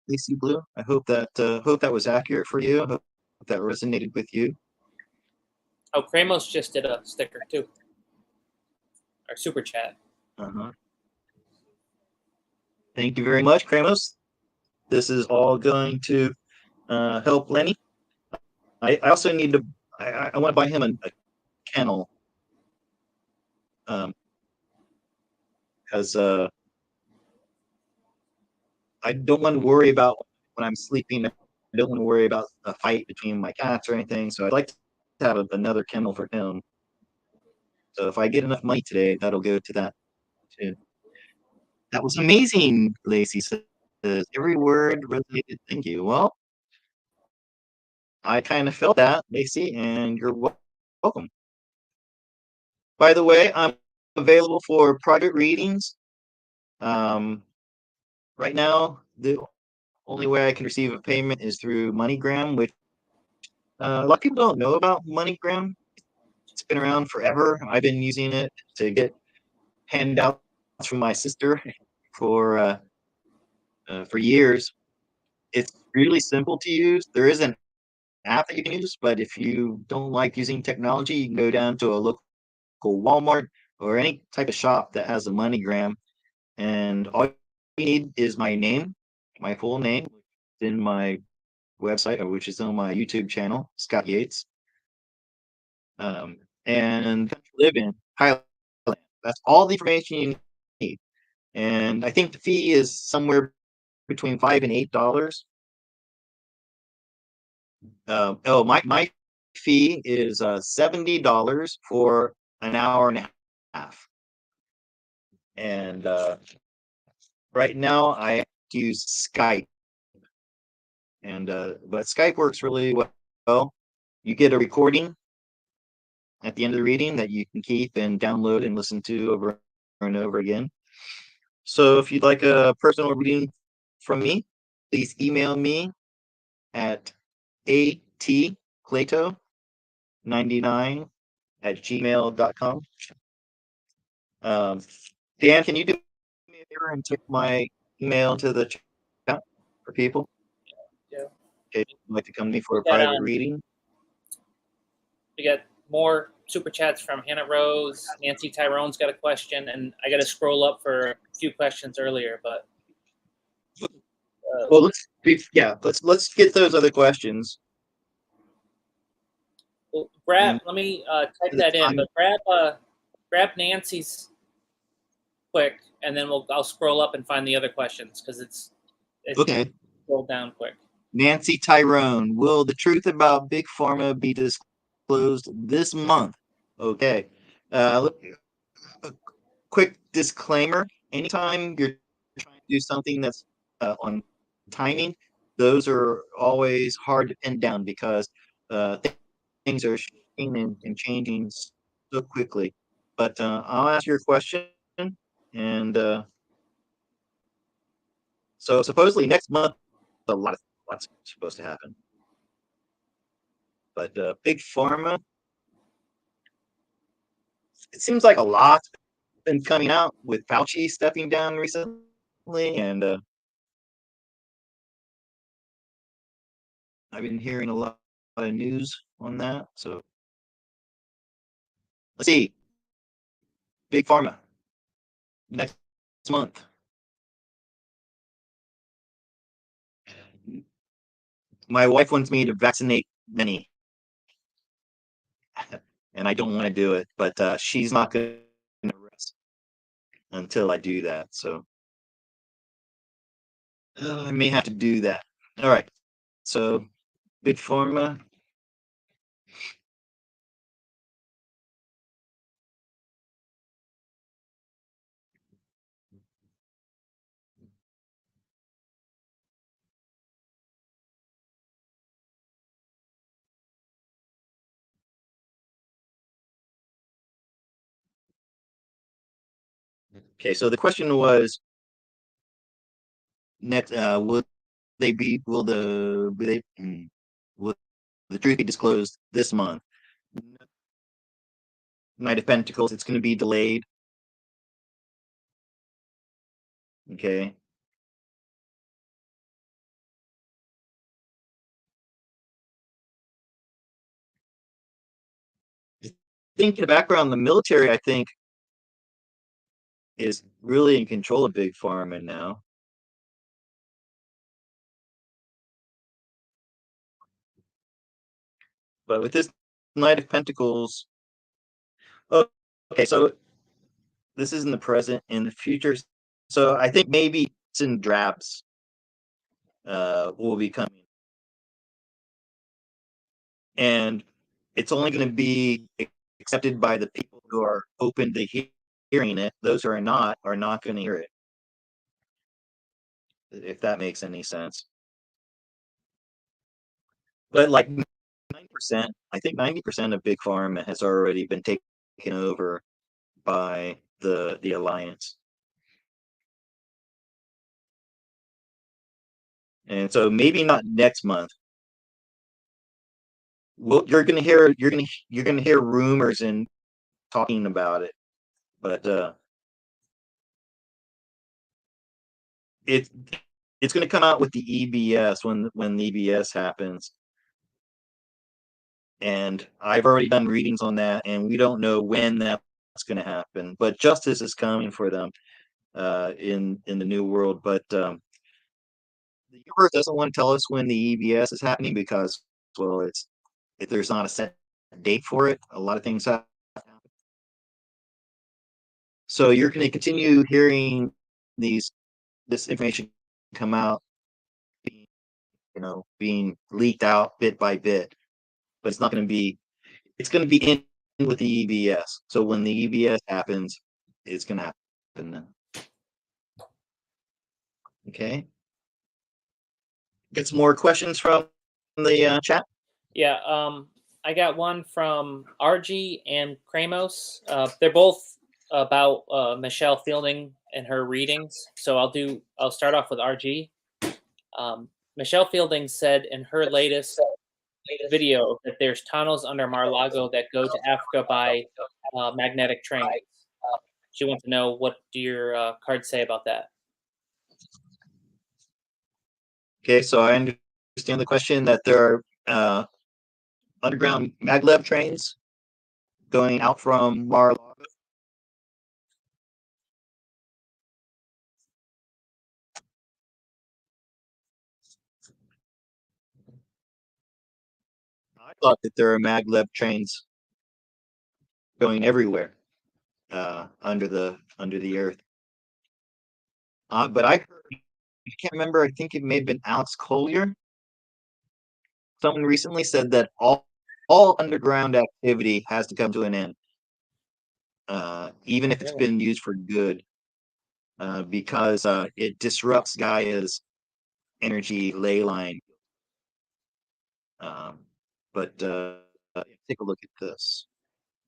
Lacey Blue. I hope that was accurate for you. I hope that resonated with you. Oh, Kramos just did a sticker too. Our super chat. Thank you very much, Kramos. This is all going to help Lenny. I also need to. I want to buy him a kennel, because I don't want to worry about when I'm sleeping. I don't want to worry about a fight between my cats or anything. So I'd like to have another kennel for him. So if I get enough money today, that'll go to that too. That was amazing, Lacey says. Every word resonated. Thank you. Well, I kind of felt that, Lacey, and you're welcome. By the way, I'm available for private readings. Right now, the only way I can receive a payment is through MoneyGram, which a lot of people don't know about MoneyGram. It's been around forever. I've been using it to get handouts from my sister for years. It's really simple to use. There is an app that you can use, but if you don't like using technology, you can go down to a local Walmart or any type of shop that has a MoneyGram, and all you need is my name, my full name, in my website, which is on my YouTube channel, Scott Yates, and live in Highland. That's all the information you need. And I think the fee is somewhere between $5 and $8. My fee is $70 for an hour and a half. And right now I use Skype, and but Skype works really well. You get a recording at the end of the reading that you can keep and download and listen to over and over again. So if you'd like a personal reading from me, please email me at atclato99@gmail.com. Dan, can you do me a favor and take my email to the chat for people? Yeah. Okay, if you'd like to come to me for a private reading. We got more super chats from Hannah Rose. Nancy Tyrone's got a question, and I got to scroll up for a few questions earlier, but well, let's get those other questions. Well, grab. Let me type that in, but grab Nancy's quick, and then I'll scroll up and find the other questions, because it's okay. Scroll down quick. Nancy Tyrone, will the truth about Big Pharma be disclosed this month? Okay. A quick disclaimer: anytime you're trying to do something that's on timing, those are always hard to pin down, because things are shifting and changing so quickly. But I'll ask your question, and so supposedly next month, a lot's supposed to happen. But Big Pharma, it seems like a lot's been coming out with Fauci stepping down recently, and I've been hearing a lot of news on that. So let's see, Big Pharma next month. My wife wants me to vaccinate Lenny, and I don't want to do it, but she's not going to rest until I do that. So I may have to do that. All right. So Big Pharma. Okay, so the question was next. Will they be? Will the? Will they? Will the truth be disclosed this month? Knight of Pentacles. It's going to be delayed. Okay. Think in the background, the military, I think, is really in control of Big Pharma now. But with this Knight of Pentacles, oh, okay, so this is in the present, in the future. So I think maybe it's in drabs will be coming, and it's only going to be accepted by the people who are open to hearing it. Those who are not going to hear it. If that makes any sense. But like 90%, I think 90% of Big Pharma has already been taken over by the alliance. And so maybe not next month. Well, you're gonna hear rumors and talking about it, but it it's gonna come out with the EBS when the EBS happens. And I've already done readings on that, and we don't know when that's going to happen. But justice is coming for them in the new world. But the universe doesn't want to tell us when the EBS is happening because, well, it's if there's not a set date for it, a lot of things happen. So you're going to continue hearing this information come out, being leaked out bit by bit. But it's not going to be. It's going to be in with the EBS. So when the EBS happens, it's going to happen then. Okay. Get some more questions from the chat. Yeah, I got one from RG and Kramos. They're both about Michelle Fielding and her readings. So I'll start off with RG. Michelle Fielding said in her latest video that there's tunnels under Mar-a-Lago that go to Africa by magnetic trains. She wants to know, what do your cards say about that? Okay, so I understand the question that there are underground maglev trains going out from Mar-a-Lago. I thought that there are maglev trains going everywhere under the earth. But I can't remember. I think it may have been Alex Collier. Someone recently said that all underground activity has to come to an end, even if it's been used for good, because it disrupts Gaia's energy ley line. But take a look at this.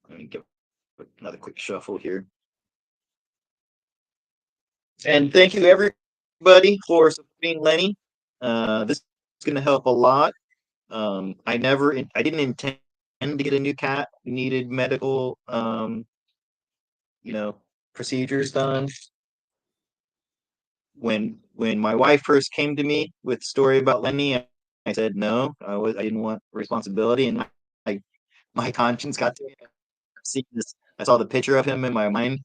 Let me give another quick shuffle here. And thank you everybody for supporting Lenny. This is going to help a lot. I didn't intend to get a new cat. We needed medical, procedures done. When my wife first came to me with the story about Lenny, I said no. I didn't want responsibility, and my conscience got to me. seeing this. I saw the picture of him in my mind,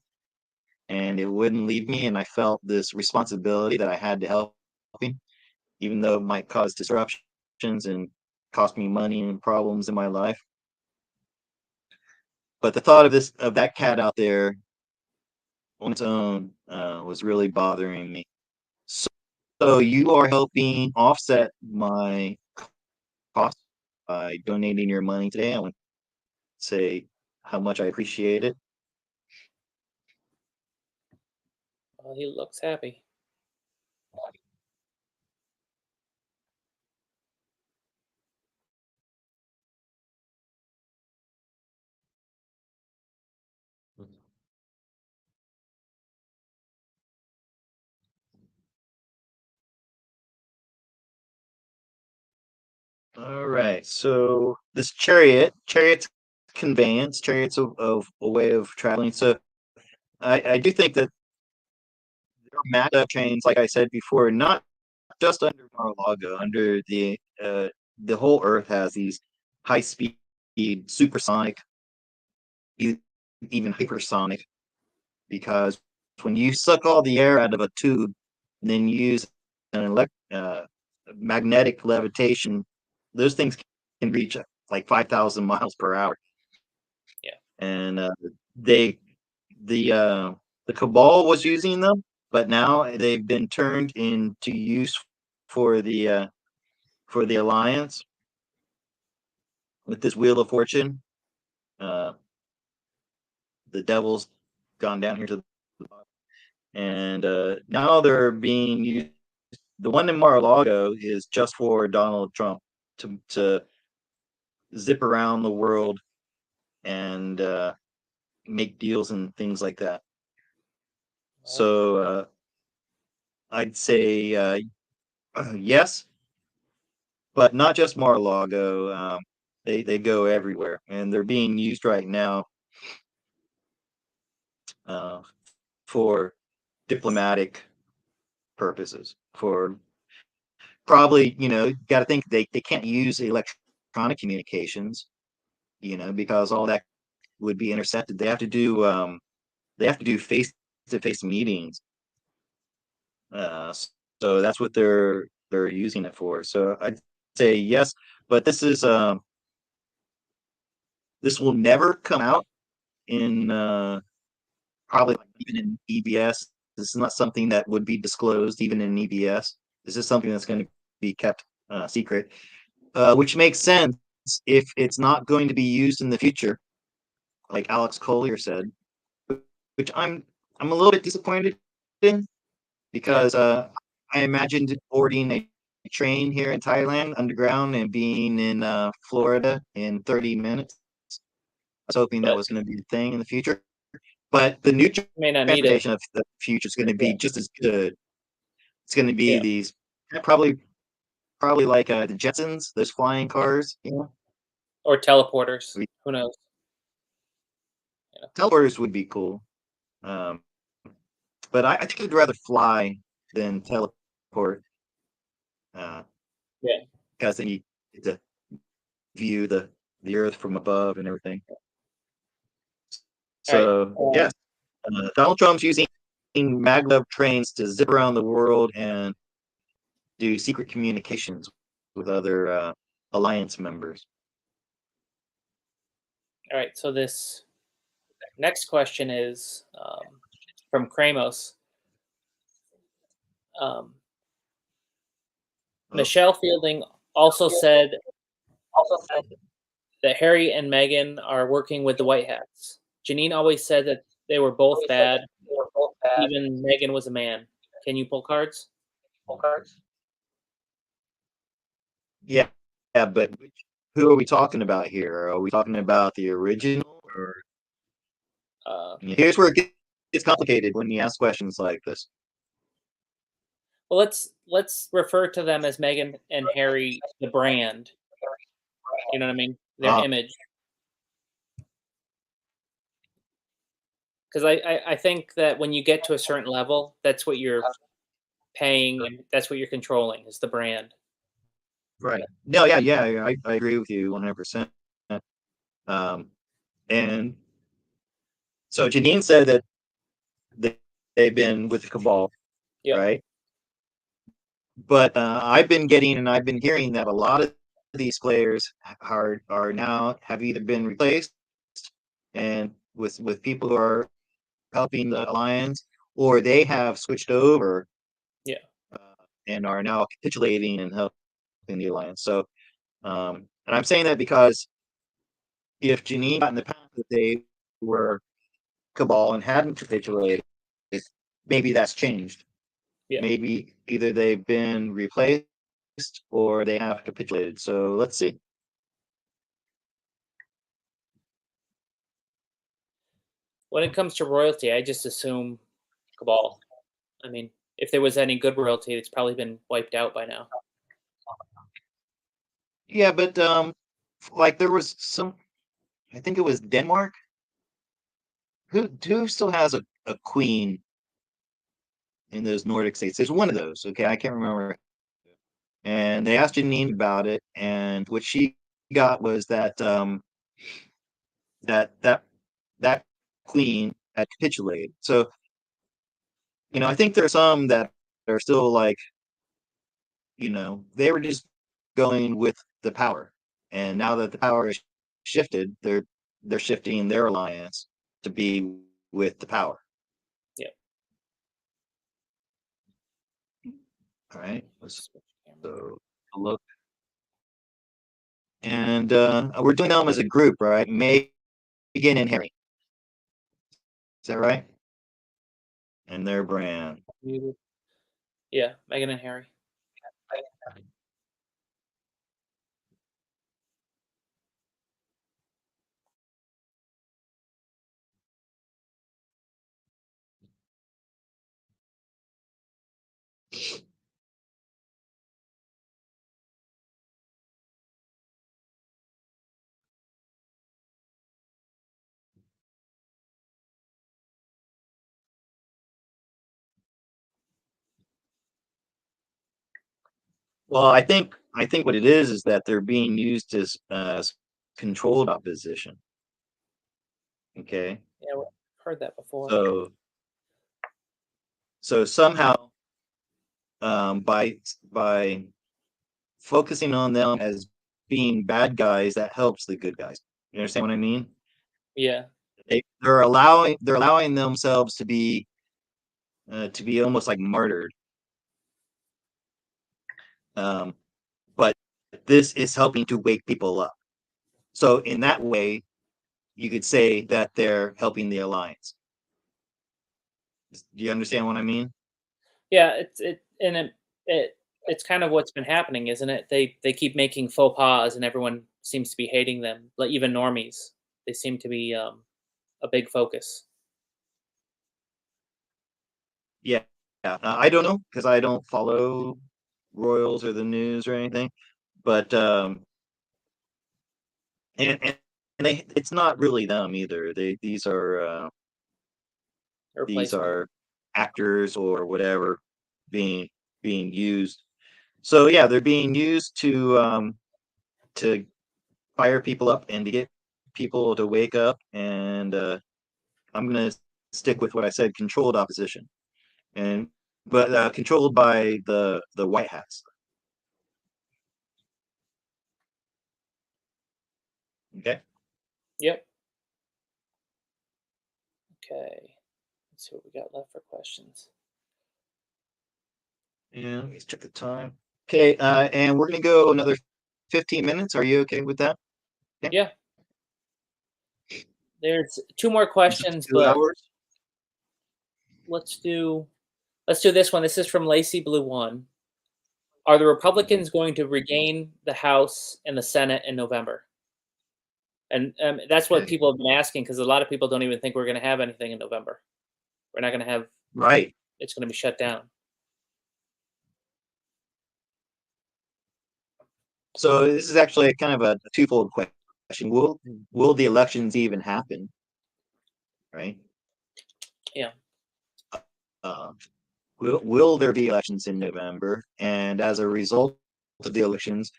and it wouldn't leave me. And I felt this responsibility that I had to help him, even though it might cause disruptions and cost me money and problems in my life. But the thought of that cat out there on its own was really bothering me. So you are helping offset my cost by donating your money today. I want to say how much I appreciate it. Well, he looks happy. All right. So this chariot's conveyance, chariot's of a way of traveling. So I do think that there are maglev trains, like I said before, not just under Mar-a-Lago, under the whole Earth has these high speed, supersonic, even hypersonic, because when you suck all the air out of a tube, then you use an magnetic levitation, those things can reach like 5,000 miles per hour. Yeah. And they the cabal was using them, but now they've been turned into use for the alliance with this wheel of fortune. The devil's gone down here to the bottom, and now they're being used. The one in Mar-a-Lago is just for Donald Trump to zip around the world and make deals and things like that. So I'd say yes, but not just Mar-a-Lago. They go everywhere, and they're being used right now for diplomatic purposes. For probably, got to think they can't use electronic communications, because all that would be intercepted. They have to do face-to-face meetings. So that's what they're using it for. So I'd say yes, but this will never come out in probably even in EBS. This is not something that would be disclosed even in EBS. This is something that's going to be kept secret, which makes sense if it's not going to be used in the future, like Alex Collier said, which I'm a little bit disappointed in, because I imagined boarding a train here in Thailand underground and being in Florida in 30 minutes. I was hoping that was going to be the thing in the future, but the new May not need it. transportation of the future is going to be just as good. It's going to be these probably like the Jetsons, those flying cars, Or teleporters. Who knows? Teleporters would be cool. But I think I'd rather fly than teleport. Because then you get to view the Earth from above and everything. So yes, Donald Trump's using maglev trains to zip around the world and do secret communications with other alliance members. All right. So this next question is from Kramos. Michelle Fielding also said that Harry and Meghan are working with the White Hats. Janine always said that they were both bad. Even Meghan was a man. Can you pull cards? Yeah, but who are we talking about here? Are we talking about the original, or here's where it gets complicated when you ask questions like this. Well, let's refer to them as Meghan and Harry, the brand. You know what I mean? Their image. Because I think that when you get to a certain level, that's what you're paying, and that's what you're controlling, is the brand. Right. No, yeah, I agree with you 100%. And So Janine said that they've been with the cabal, Yep. right? But I've been hearing that a lot of these players are now have either been replaced and with people who are helping the alliance, or they have switched over, Yeah. and are now capitulating and helping the alliance. So, and I'm saying that because if Janine got in the past that they were cabal and hadn't capitulated, maybe that's changed. Yeah. Maybe either they've been replaced or they have capitulated. So let's see. When it comes to royalty, I just assume cabal. I mean, if there was any good royalty, it's probably been wiped out by now. Yeah, but like there was some, I think it was Denmark. Who still has a queen in those Nordic states? There's one of those. Okay, I can't remember. And they asked Janine about it, and what she got was that that that that queen had capitulated. So I think there's some that are still like, they were just going with the power, and now that the power is shifted, they're shifting their alliance to be with the power. Yeah. All right. So look, and we're doing them as a group, right? Megan and Harry. Is that right? And their brand. Muted. Yeah, Megan and Harry. Well, I think what it is that they're being used as controlled opposition. Okay. Yeah, well, I've heard that before. So somehow, by focusing on them as being bad guys, that helps the good guys. You understand what I mean? Yeah. They're allowing themselves to be almost like martyred. But this is helping to wake people up. So in that way, you could say that they're helping the alliance. Do you understand what I mean? Yeah, it's kind of what's been happening, isn't it? They keep making faux pas, and everyone seems to be hating them. Like even normies, they seem to be a big focus. Yeah. I don't know because I don't follow royals or the news or anything, but it's not really them either. These Replacement. are actors or whatever being used. So yeah, they're being used to fire people up and to get people to wake up. And I'm gonna stick with what I said: controlled opposition, and but controlled by the white hats. Okay. Yep. Okay. Let's see what we got left for questions. And let's check the time. Okay, and we're gonna go another 15 minutes. Are you okay with that? Okay. Yeah. There's two more questions, 2 but hours. let's do this one. This is from Lacey Blue One. Are the Republicans going to regain the House and the Senate in November? And that's what Okay. people have been asking because a lot of people don't even think we're going to have anything in November. We're not going to have. Right. It's going to be shut down. So this is actually a kind of a twofold question. Will the elections even happen? Right. Yeah. Uh, will there be elections in November? And as a result of the elections,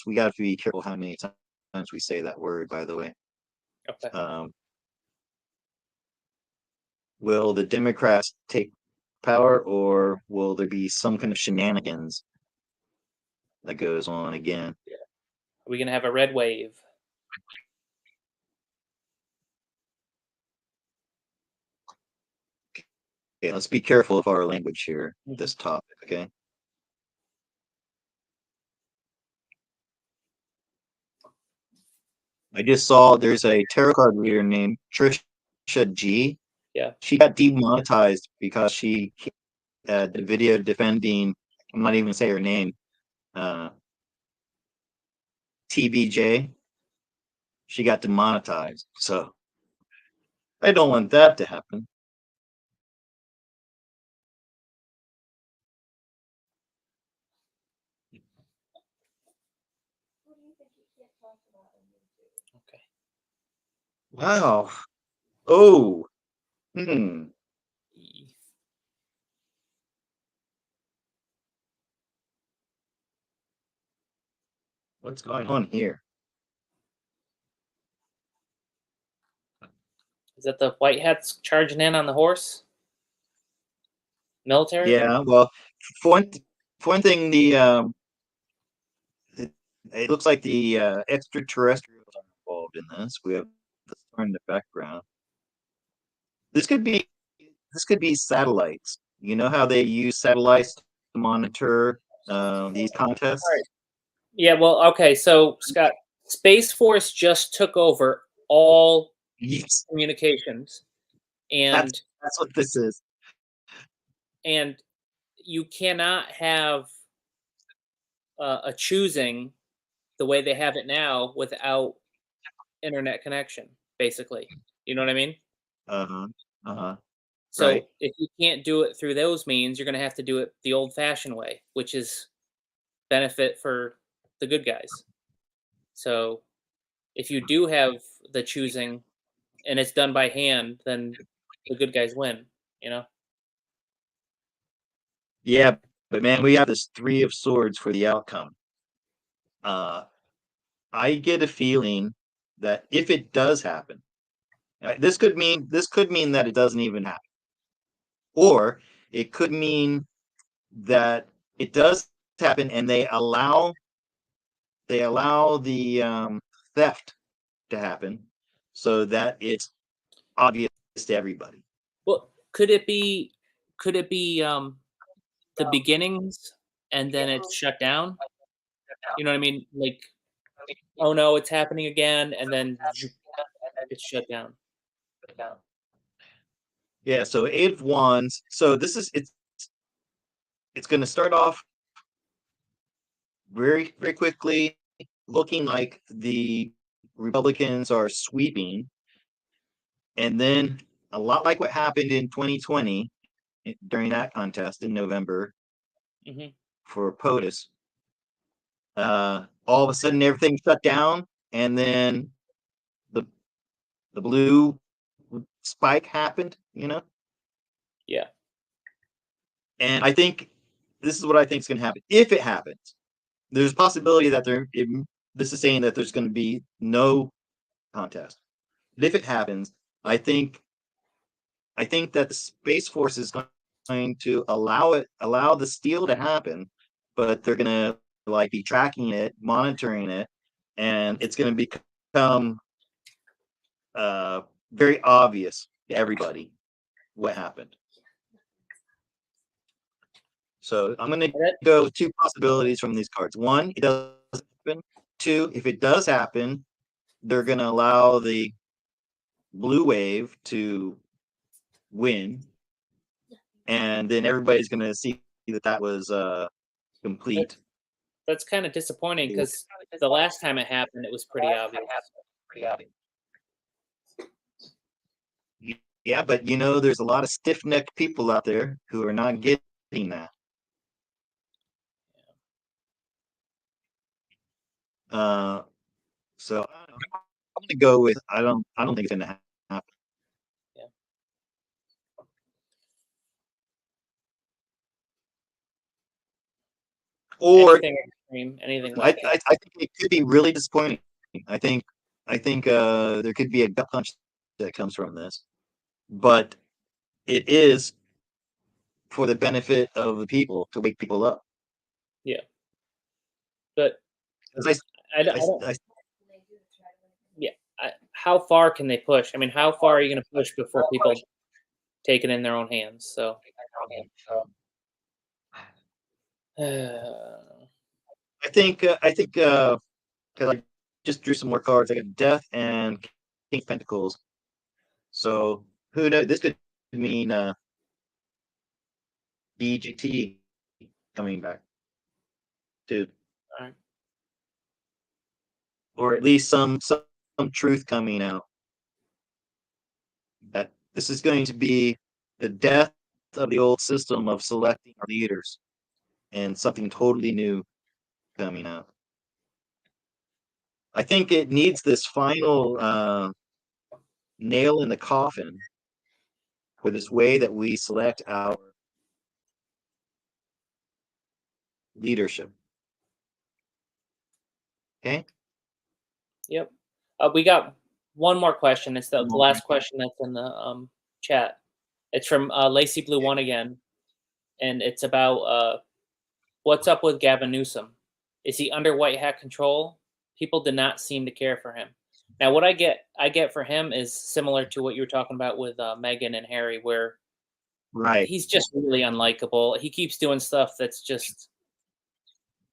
we got to be careful how many times we say that word, by the way. Okay. will the Democrats take power, or will there be some kind of shenanigans that goes on again? Are we gonna have a red wave? Okay, let's be careful of our language here, this topic, okay? I just saw there's a tarot card reader named Trisha G. Yeah. She got demonetized because she the video defending, I'm not even gonna say her name, TBJ. She got demonetized. So I don't want that to happen. What do you think you can't talk about on YouTube? Okay. Wow. Oh. Hmm. What's going on here? Is that the white hats charging in on the horse? Military? Yeah, well, for one thing, it looks like the extraterrestrials are involved in this. We have the star in the background. This could be satellites. You know how they use satellites to monitor these contests? Right. Yeah, well, okay, so Scott, Space Force just took over all Yes, communications, and that's what this is. and you cannot have a choosing the way they have it now without internet connection. Basically, you know what I mean. Uh-huh. Uh-huh. So Right. if you can't do it through those means, you're going to have to do it the old-fashioned way, which is benefit for the good guys. So if you do have the choosing and it's done by hand, then the good guys win, you know? Yeah, but man, we have this three of swords for the outcome. I get a feeling that if it does happen, this could mean that it doesn't even happen, or it could mean that it does happen and they allow the theft to happen so that it's obvious to everybody. Well, could it be the beginnings and then it's shut down? You know what I mean? Like, oh no, it's happening again, and then it's shut down. Yeah, so eight of wands. So this is it's going to start off very very quickly, looking like the Republicans are sweeping, and then a lot like what happened in 2020 during that contest in November Hmm. for POTUS. All of a sudden everything shut down, and then the blue spike happened, Yeah. And I think this is what I think is going to happen. If it happens, there's a possibility that this is saying that there's going to be no contest. But if it happens, I think that the Space Force is going to allow the steal to happen, but they're going to like be tracking it, monitoring it, and it's going to become very obvious to everybody what happened. So I'm going to go with two possibilities from these cards. One, it doesn't happen. Two, if it does happen, they're going to allow the blue wave to win, and then everybody's going to see that was complete. That's kind of disappointing because the last time it happened, it was pretty obvious. Yeah, but there's a lot of stiff-necked people out there who are not getting that. So I'm gonna go with I don't think it's gonna happen. Yeah. Or Anything extreme, anything I wacky. think it could be really disappointing. I think there could be a gut punch that comes from this, but it is for the benefit of the people to wake people up. But 'Cause I don't. I How far can they push? I mean, how far are you going to push before people take it in their own hands? So, I think because I just drew some more cards. I got Death and King of Pentacles. So who knows? This could mean BGT coming back too, alright. or at least some truth coming out. That this is going to be the death of the old system of selecting our leaders, and something totally new coming out. I think it needs this final nail in the coffin for this way that we select our leadership. Okay. Yep. We got one more question. It's the last question that's in the chat. It's from Lacey Blue One again, and it's about what's up with Gavin Newsom. Is he under white hat control? People did not seem to care for him. Now, what I get for him is similar to what you were talking about with Meghan and Harry, where Right. he's just really unlikable. He keeps doing stuff that's just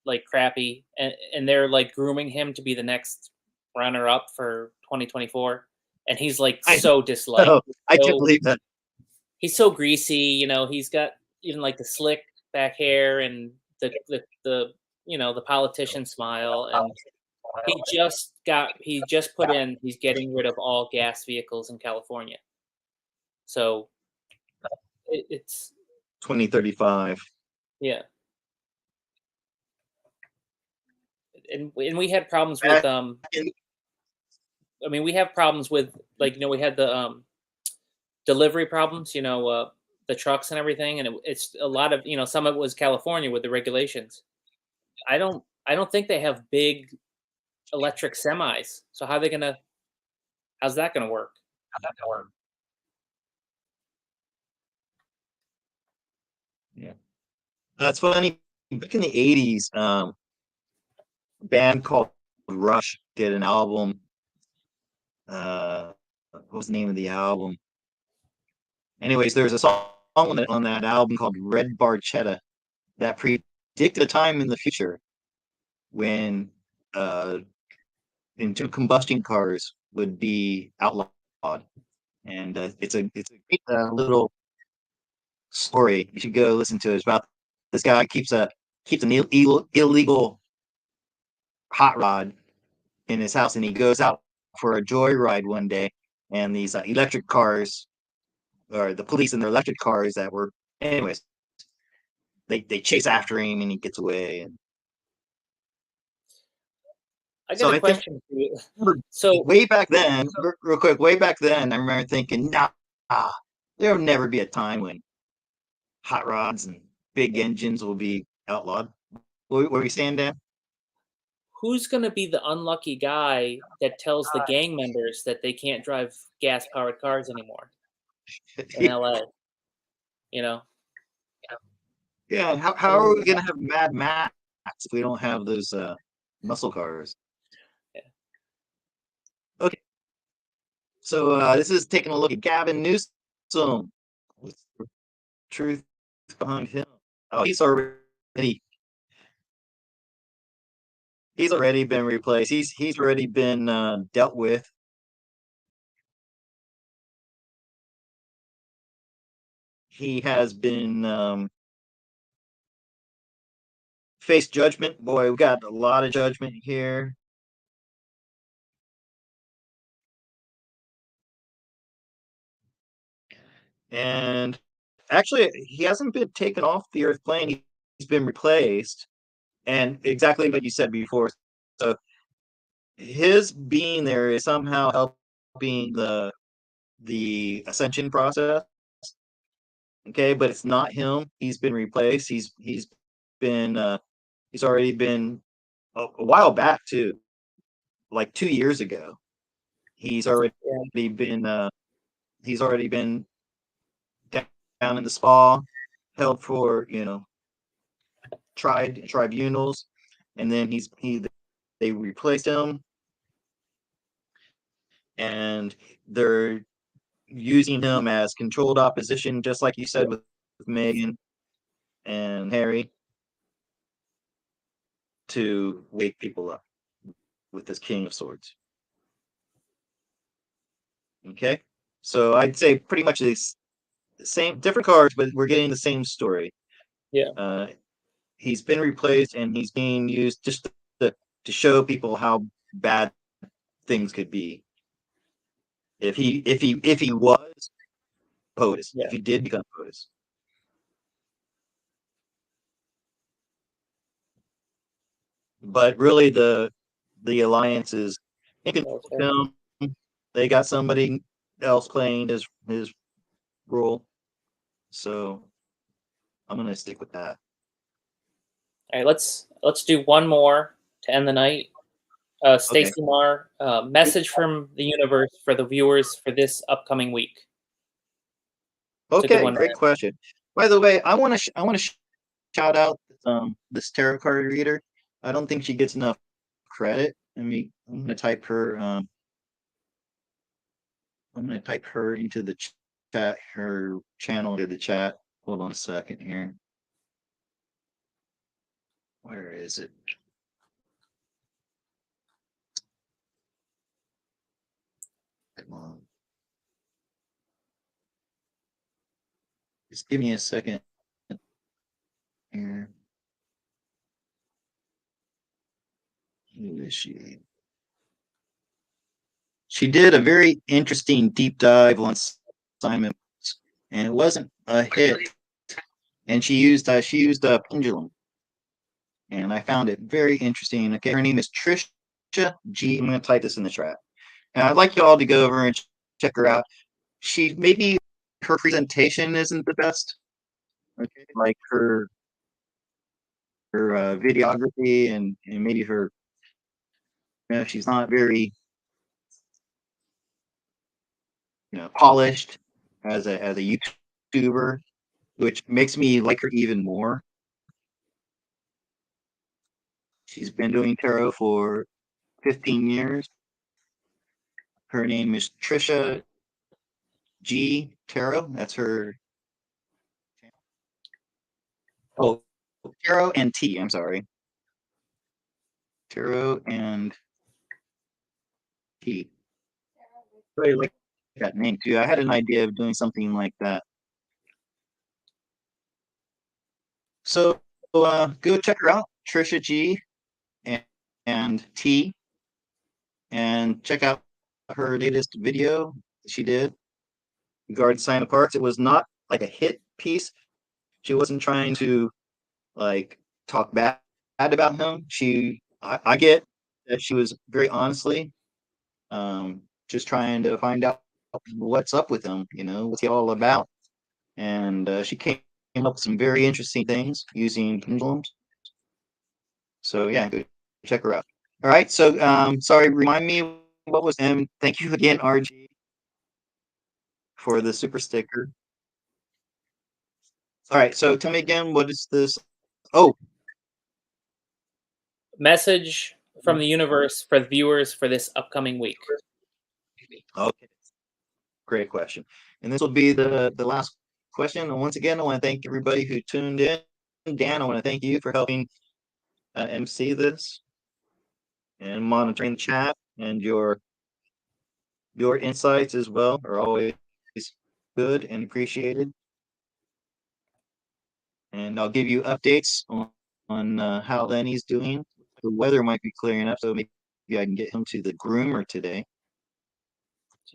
like crappy, and they're like grooming him to be the next runner up for 2024, and he's like so disliked. Oh, I can't So believe that. he's so greasy, you know. He's got even like the slick back hair and the the politician smile, and he just put in he's getting rid of all gas vehicles in California. So it's 2035. yeah. And we had problems with I mean, we have problems with, like, you know, we had the delivery problems, you know, the trucks and everything, and it's a lot of, you know, some of it was California with the regulations. I don't think they have big electric semis. So how's that gonna work? Yeah. That's funny. Back in the 80s, a band called Rush did an album. What was the name of the album? Anyways, there's a song on that album called Red Barchetta that predicted a time in the future when internal combustion cars would be outlawed. And it's a great little story. You should go listen to it. It's about this guy keeps an illegal hot rod in his house, and he goes out for a joyride one day, and these electric cars, or the police in their electric cars that were, anyways, they chase after him, and he gets away. And I so got a I think question for you. So way back then, real quick, way back then, I remember thinking, nah, there'll never be a time when hot rods and big engines will be outlawed. What were you saying, Dan? who's gonna be the unlucky guy that tells the gang members that they can't drive gas powered cars anymore in LA? You know? Yeah, how are we gonna have Mad Max if we don't have those muscle cars? Yeah. Okay, so this is taking a look at Gavin Newsom. What's the truth behind him? Oh, he's already been replaced. He's already been dealt with. He has been faced judgment. Boy, we got a lot of judgment here. And actually, he hasn't been taken off the Earth plane. He's been replaced. And exactly what you said before. So his being there is somehow helping the ascension process. Okay, but it's not him. He's been replaced. Been he's already been a while back too, like 2 years ago. He's already been he's already been down in the spa, held for tribunals, and then they replaced him, and they're using him as controlled opposition, just like you said with Meghan and Harry, to wake people up with this King of Swords. Okay, so I'd say pretty much the same, different cards, but we're getting the same story. Yeah. He's been replaced, and he's being used just to show people how bad things could be if he was POTUS, Yeah. if he did become POTUS. But really, the alliance is in control of him. They got somebody else playing his role, so I'm gonna stick with that. All right, let's do one more to end the night. Stacy Marr, message from the universe for the viewers for this upcoming week. Okay, great question. By the way, I want to shout out this tarot card reader. I don't think she gets enough credit. I'm gonna type her. I'm gonna type her into the chat. Her channel into the chat. Hold on a second here. Where is it? Come on. Just give me a second here. Who is she? She did a very interesting deep dive on Simon, and it wasn't a hit. And she used a pendulum, and I found it very interesting. Okay, her name is Trisha G. I'm going to type this in the chat, and I'd like you all to go over and check her out. Maybe her presentation isn't the best. Okay, like her videography and maybe her, she's not very polished as a YouTuber, which makes me like her even more. She's been doing tarot for 15 years. Her name is Trisha G. Tarot. That's her. Oh, Tarot and T. I'm sorry. Tarot and T. Really like that name too. I had an idea of doing something like that. So go check her out, Trisha G and T, and check out her latest video she did regarding Sign of Parts. It was not like a hit piece. She wasn't trying to like talk bad about him. I get that she was very honestly just trying to find out what's up with him, what's he all about. And she came up with some very interesting things using pendulums. So yeah, go check her out. All right. So sorry, remind me what was M. Thank you again, RG, for the super sticker. All right. So tell me again, what is this? Oh, message from the universe for the viewers for this upcoming week. Okay. Great question. And this will be the last question. And once again, I want to thank everybody who tuned in. Dan, I want to thank you for helping MC this and monitoring the chat, and your insights as well are always good and appreciated. And I'll give you updates on how Lenny's doing. The weather might be clearing up, so maybe I can get him to the groomer today.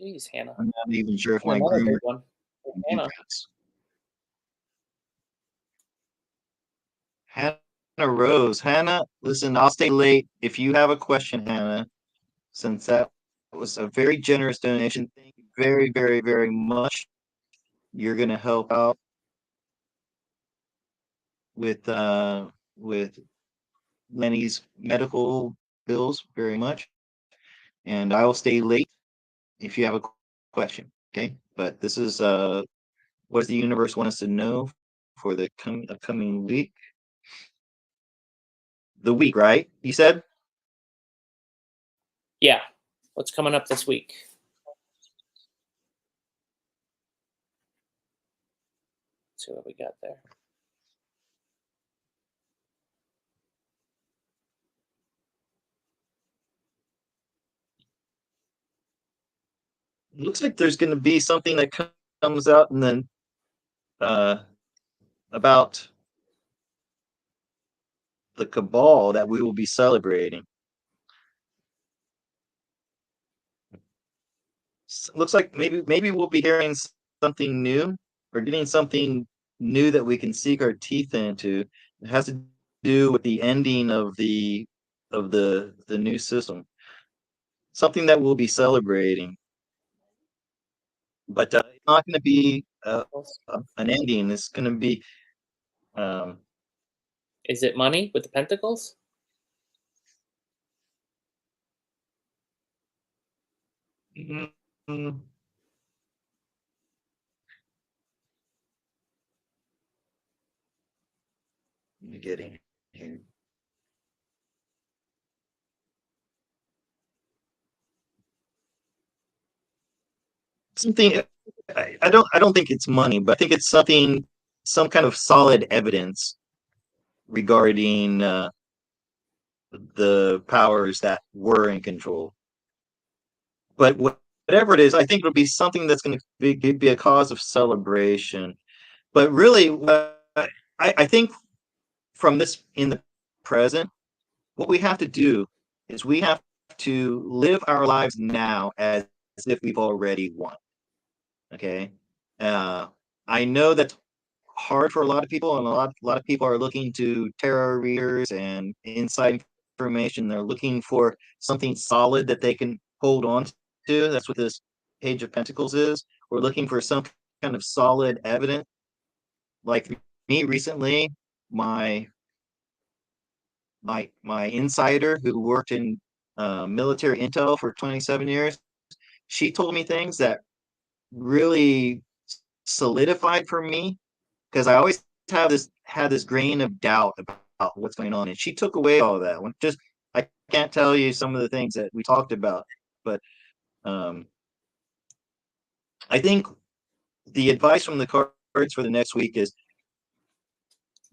Jeez, Hannah. I'm not even sure if You're my another groomer big one. Hannah. Hannah Rose. Hannah, listen, I'll stay late. If you have a question, Hannah, since that was a very generous donation, thank you very, very, very much. You're going to help out with Lenny's medical bills very much. And I will stay late if you have a question. Okay. But this is what does the universe want us to know for the upcoming week? The week, right? You said? Yeah. What's coming up this week? Let's see what we got there. Looks like there's going to be something that comes out and then about the cabal that we will be celebrating. Looks like maybe we'll be hearing something new or getting something new that we can sink our teeth into. It has to do with the ending of the new system. Something that we'll be celebrating, but it's not going to be an ending. It's going to be. Is it money with the pentacles? Mm, getting here. Something I don't think it's money, but I think it's some kind of solid evidence regarding the powers that were in control. But whatever it is, I think it'll be something that's going to be a cause of celebration. But really, I think from this in the present, what we have to do is we have to live our lives now as if we've already won. Okay. I know that's hard for a lot of people, and a lot of people are looking to tarot readers and inside information. They're looking for something solid that they can hold on to. That's what this Page of Pentacles is. We're looking for some kind of solid evidence. Like me recently, my insider who worked in military intel for 27 years, she told me things that really solidified for me, because I always had this grain of doubt about what's going on, and she took away all of that. Just I can't tell you some of the things that we talked about, but I think the advice from the cards for the next week is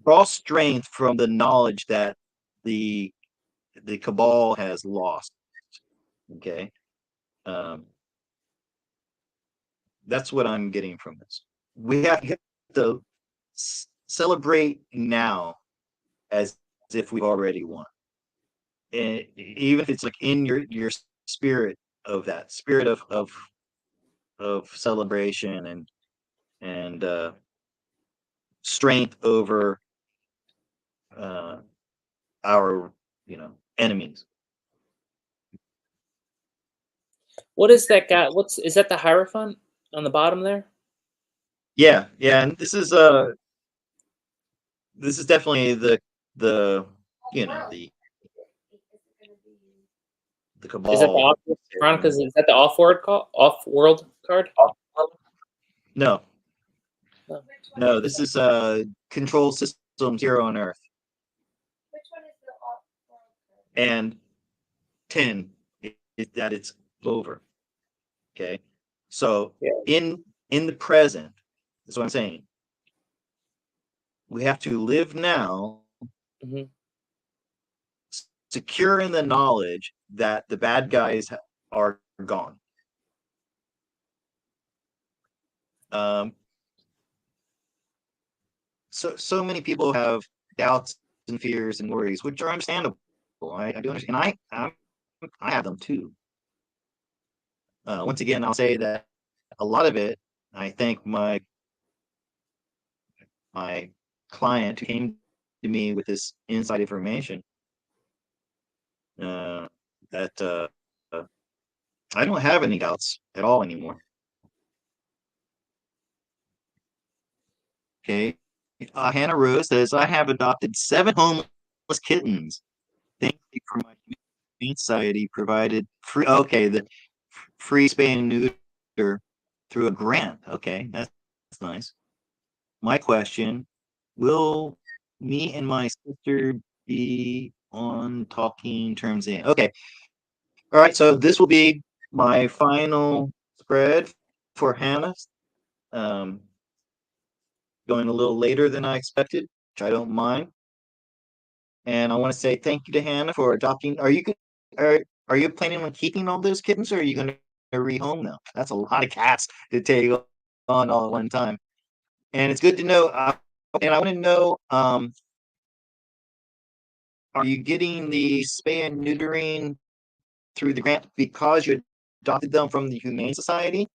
draw strength from the knowledge that the cabal has lost. Okay, that's what I'm getting from this. We have to celebrate now as if we've already won. And even if it's like in your spirit of that spirit of celebration and strength over our enemies. What is that guy? Is that the Hierophant on the bottom there? Yeah, and this is definitely the the cabal. Is that the off-world? Is that the off-world card? No, No. no. This is control systems here on Earth. Which one is the off? And 10 is that it's over. Okay, so in the present, that's what I'm saying. We have to live now, secure in the knowledge that the bad guys are gone. So many people have doubts and fears and worries, which are understandable. I do understand, and I have them too. Once again, I'll say that a lot of it, I thank my client who came to me with this inside information. That I don't have any doubts at all anymore. Okay. Hannah Rose says, I have adopted 7 homeless kittens. Thank you for my Humane Society provided free. Okay, the free spay and neuter through a grant. Okay, that's nice. my question, will me and my sister be on talking terms in? Okay. All right. So this will be my final spread for Hannah. Um, going a little later than I expected, which I don't mind. And I want to say thank you to Hannah for adopting. Are you planning on keeping all those kittens, or are you going to rehome them? That's a lot of cats to take on all at one time. And it's good to know. And I want to know, are you getting the spay and neutering through the grant because you adopted them from the Humane Society?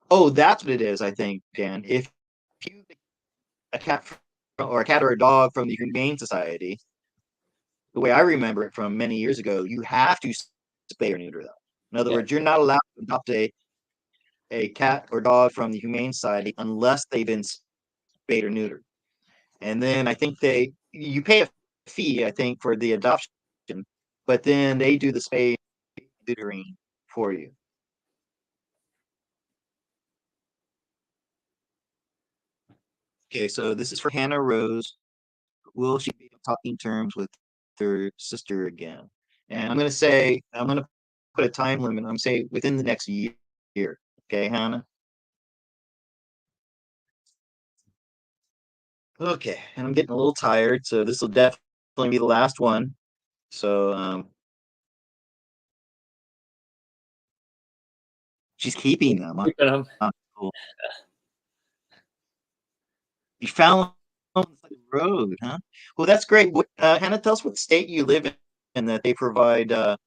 Oh, that's what it is, I think, Dan. If you a cat or a cat or a dog from the Humane Society, the way I remember it from many years ago, you have to spay or neuter them. In other words, you're not allowed to adopt a cat or dog from the Humane Society unless they've been spayed or neutered. And then I think you pay a fee, I think, for the adoption, but then they do the spay neutering for you. Okay, so this is for Hannah Rose. Will she be on talking terms with her sister again? And I'm gonna put a time limit. I'm say within the next year. Okay, Hannah. Okay, and I'm getting a little tired, so this will definitely be the last one. So she's keeping them. Keeping them. Cool. You found them on the road, huh? Well, that's great. Hannah, tell us what state you live in and that they provide uh,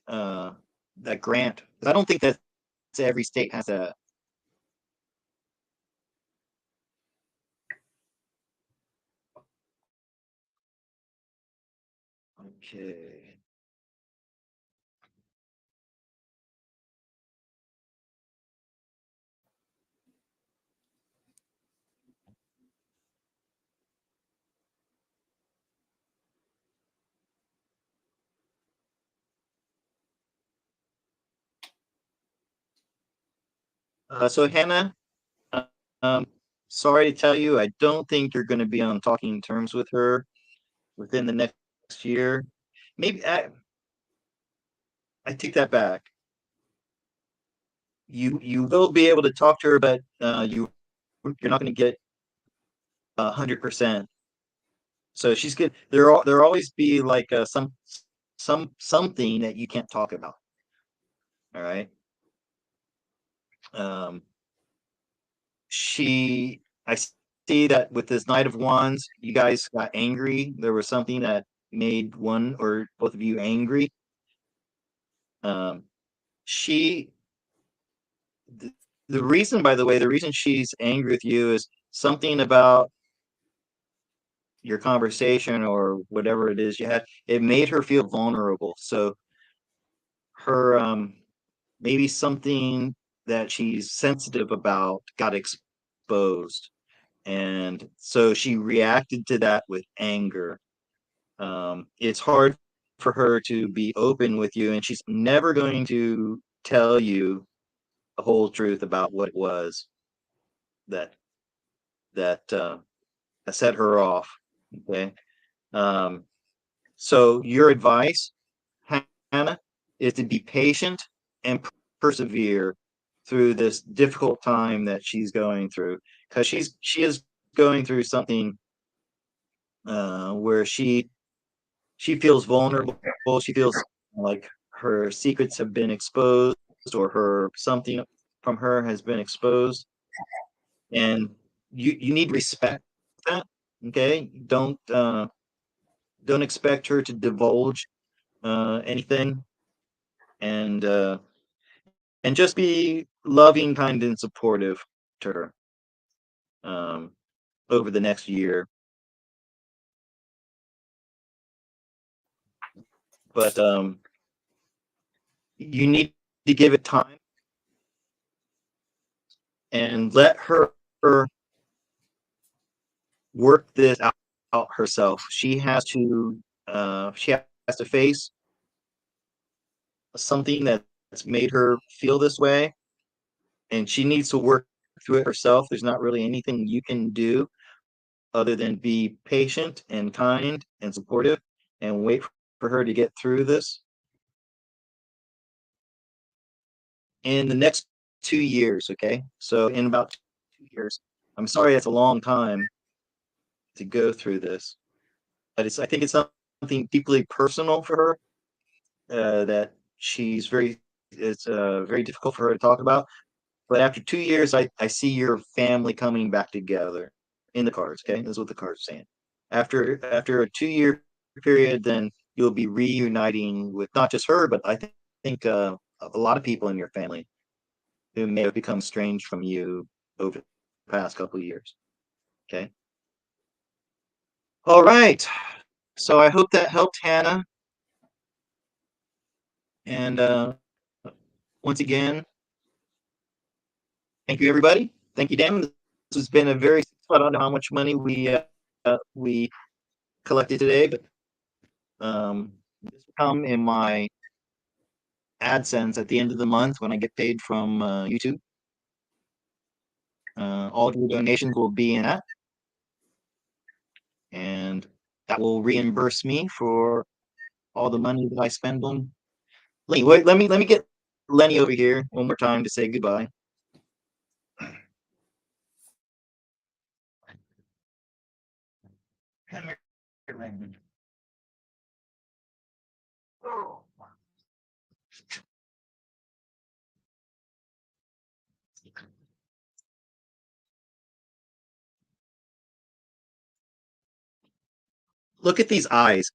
that grant. 'Cause I don't think that every state has a. Okay. So Hannah, uh, um, sorry to tell you, I don't think you're going to be on talking terms with her within the next year. Maybe I take that back. You will be able to talk to her, but you're not going to get 100%. So she's good. There always be like something that you can't talk about. All right. Um, I see that with this Knight of Wands, you guys got angry. There was something that made one or both of you angry. Um, she, the, the reason, by the way, the reason she's angry with you is something about your conversation or whatever it is you had. It made her feel vulnerable. So her, maybe something that she's sensitive about got exposed. And so she reacted to that with anger. It's hard for her to be open with you, and she's never going to tell you the whole truth about what it was that that set her off. Okay. Um, so your advice, Hannah, is to be patient and persevere through this difficult time that she's going through, because she is going through something where she feels vulnerable. She feels like her secrets have been exposed, or her something from her has been exposed, and you need to respect that. Okay, don't expect her to divulge anything, and just be loving, kind, and supportive to her um, over the next year. But you need to give it time and let her work this out herself. She has to face something that's made her feel this way, and she needs to work through it herself. There's not really anything you can do other than be patient and kind and supportive and wait for her to get through this. In the next 2 years, okay? So in about 2 years, I'm sorry that's a long time to go through this, but I think it's something deeply personal for her that it's very difficult for her to talk about. But after 2 years, I see your family coming back together in the cards. Okay, that's what the cards are saying. After a 2 year period, then you'll be reuniting with not just her, but I think a lot of people in your family who may have become estranged from you over the past couple of years. Okay. All right. So I hope that helped, Hannah. And once again, thank you, everybody. Thank you, Dan. This has been a very. I don't know how much money we collected today, but this will come in my AdSense at the end of the month when I get paid from YouTube. All of your donations will be in that, and that will reimburse me for all the money that I spend on Lenny. Wait, let me get Lenny over here one more time to say goodbye. Look at these eyes.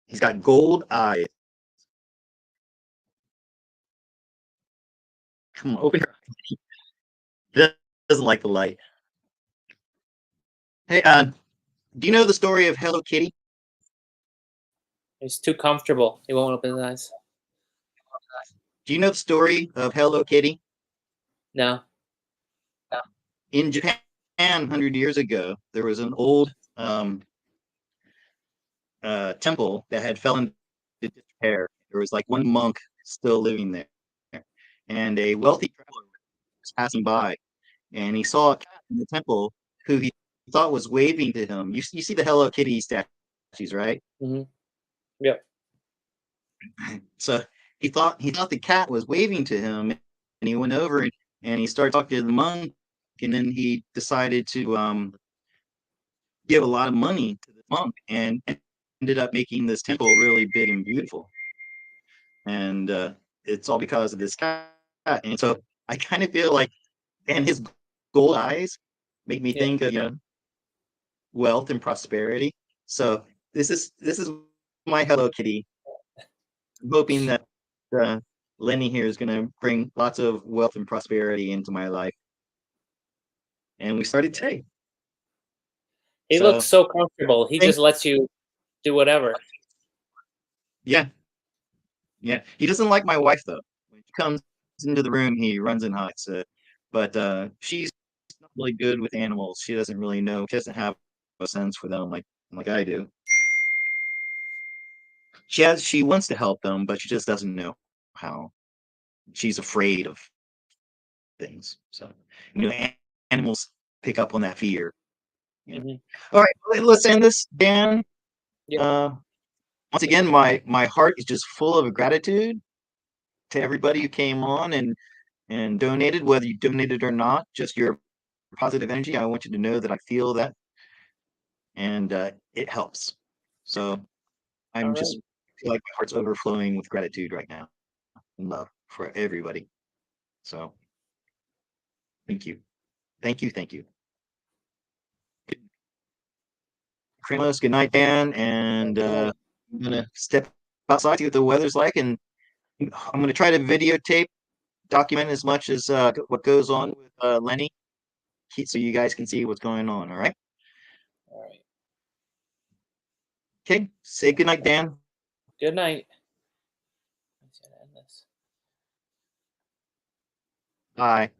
He's got gold eyes. Come on, open your. He doesn't like the light. Hey, do you know the story of Hello Kitty? He's too comfortable. He won't open his eyes. Do you know the story of Hello Kitty? No. In Japan, 100 years ago, there was an old temple that had fallen into disrepair. There was like one monk still living there, and a wealthy traveler was passing by, and he saw a cat in the temple who he thought was waving to him. You see the Hello Kitty statues, right? Mm-hmm. Yep. So he thought the cat was waving to him, and he went over and he started talking to the monk, and then he decided to give a lot of money to the monk, and ended up making this temple really big and beautiful. And it's all because of this cat. And so I kind of feel like, and his gold eyes make me think of wealth and prosperity. So this is my Hello Kitty. I'm hoping that Lenny here is going to bring lots of wealth and prosperity into my life. And we started today. He looks so comfortable. He just lets you do whatever. Yeah. Yeah. He doesn't like my wife, though. When she comes into the room, he runs and hides. But she's not really good with animals. She doesn't really know. She doesn't have a sense for them like I do. She wants to help them, but she just doesn't know how. She's afraid of things. So, animals pick up on that fear. Yeah. Mm-hmm. All right, let's end this, Dan. Yeah. Once again, my heart is just full of gratitude to everybody who came on and donated, whether you donated or not. Just your positive energy. I want you to know that I feel that, and it helps. So I'm just feel like my heart's overflowing with gratitude right now and love for everybody. So thank you. Thank you. Thank you. Kramos, good night, Dan. And I'm going to step outside, see what the weather's like. And I'm going to try to videotape, document as much as what goes on with Lenny, so you guys can see what's going on. All right. All right. Okay. Say good night, Dan. Good night. Bye.